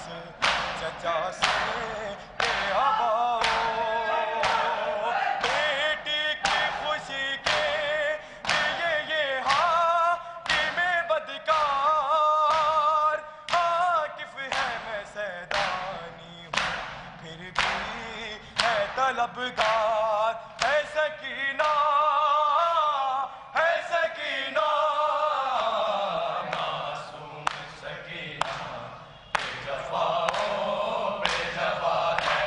چچا سے بے آباؤ بیٹی کی خوشی کے لیے یہ حاکم بدکار عاقف ہے میں سیدانی ہوں پھر بھی ہے طلبگار ہے سکینہ ہے سکینہ معصوم سکینہ پہ جفاؤں پہ جفا ہے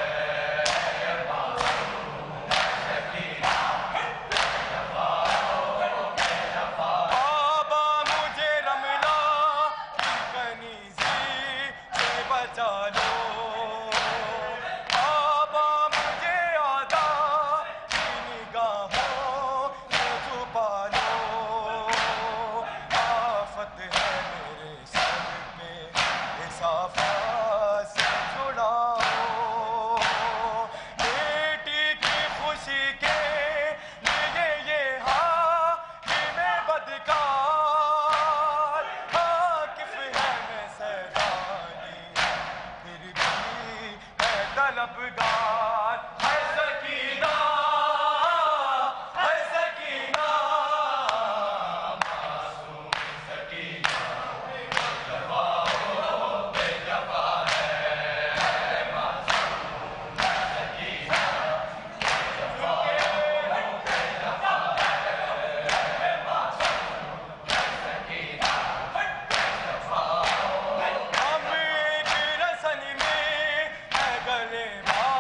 معصوم سکینہ پہ جفاؤں پہ جفا بابا مجھے رملا کی کنیزی سے بچا لو بابا مجھے عادات کی نگاہوں سے چھپا لو آفت ہے میرے سر پہ اس آفات سے چھڑاؤ بیٹی کی خوشی کے لیے یہ حاکم بدکار عاقف ہے میں سیدانی پھر بھی ہے طلبگار ہے سکینہ ہے سکینہ معصوم سکینہ پہ جفاؤں پہ جفا ہے معصوم سکینہ پہ جفاؤں پہ جفا ہے معصوم سکینہ پہ جفاؤں ہم ایک رسن میں ہے گلے بھا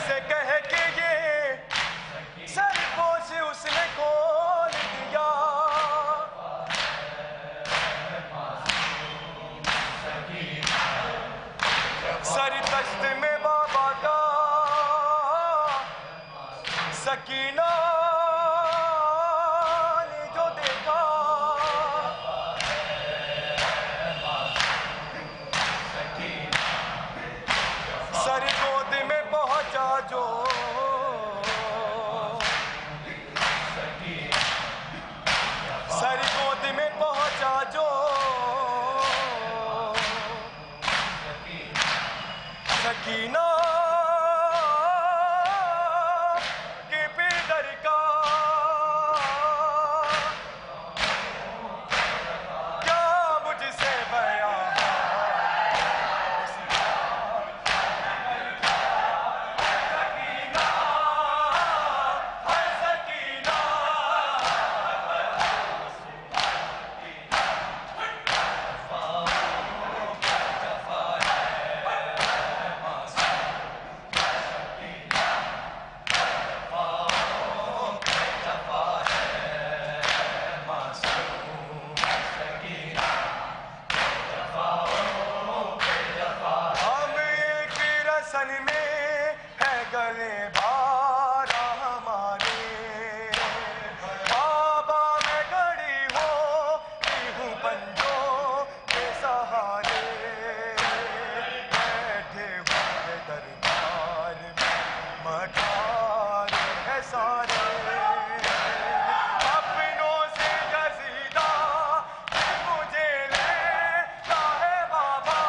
سے کہہ کے یہ سرپوش اس نے کھول دیا سر دشت میں بابا کا سکینہ نے جو دیکھا سر گود میں پہنچا جو سر گود میں پہنچا جو سکینہ کے پیدر کا کیا مجھ سے بیان سن میں ہے گلے بارہ ہمارے بابا میں گڑی ہوں پنجوں کے سہارے بیٹھے ہوئے دربار میں مٹھار ہے سارے اپنوں سے گزیدہ مجھے لیتا ہے بابا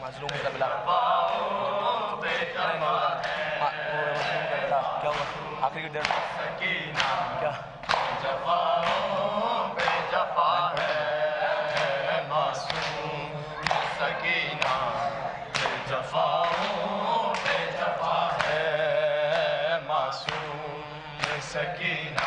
مظلوم کربلا کیا ہوا آخری کی دیر کیا جفاؤں پہ جفا ہے معصوم سکینہ جفاؤں پہ جفا ہے معصوم سکینہ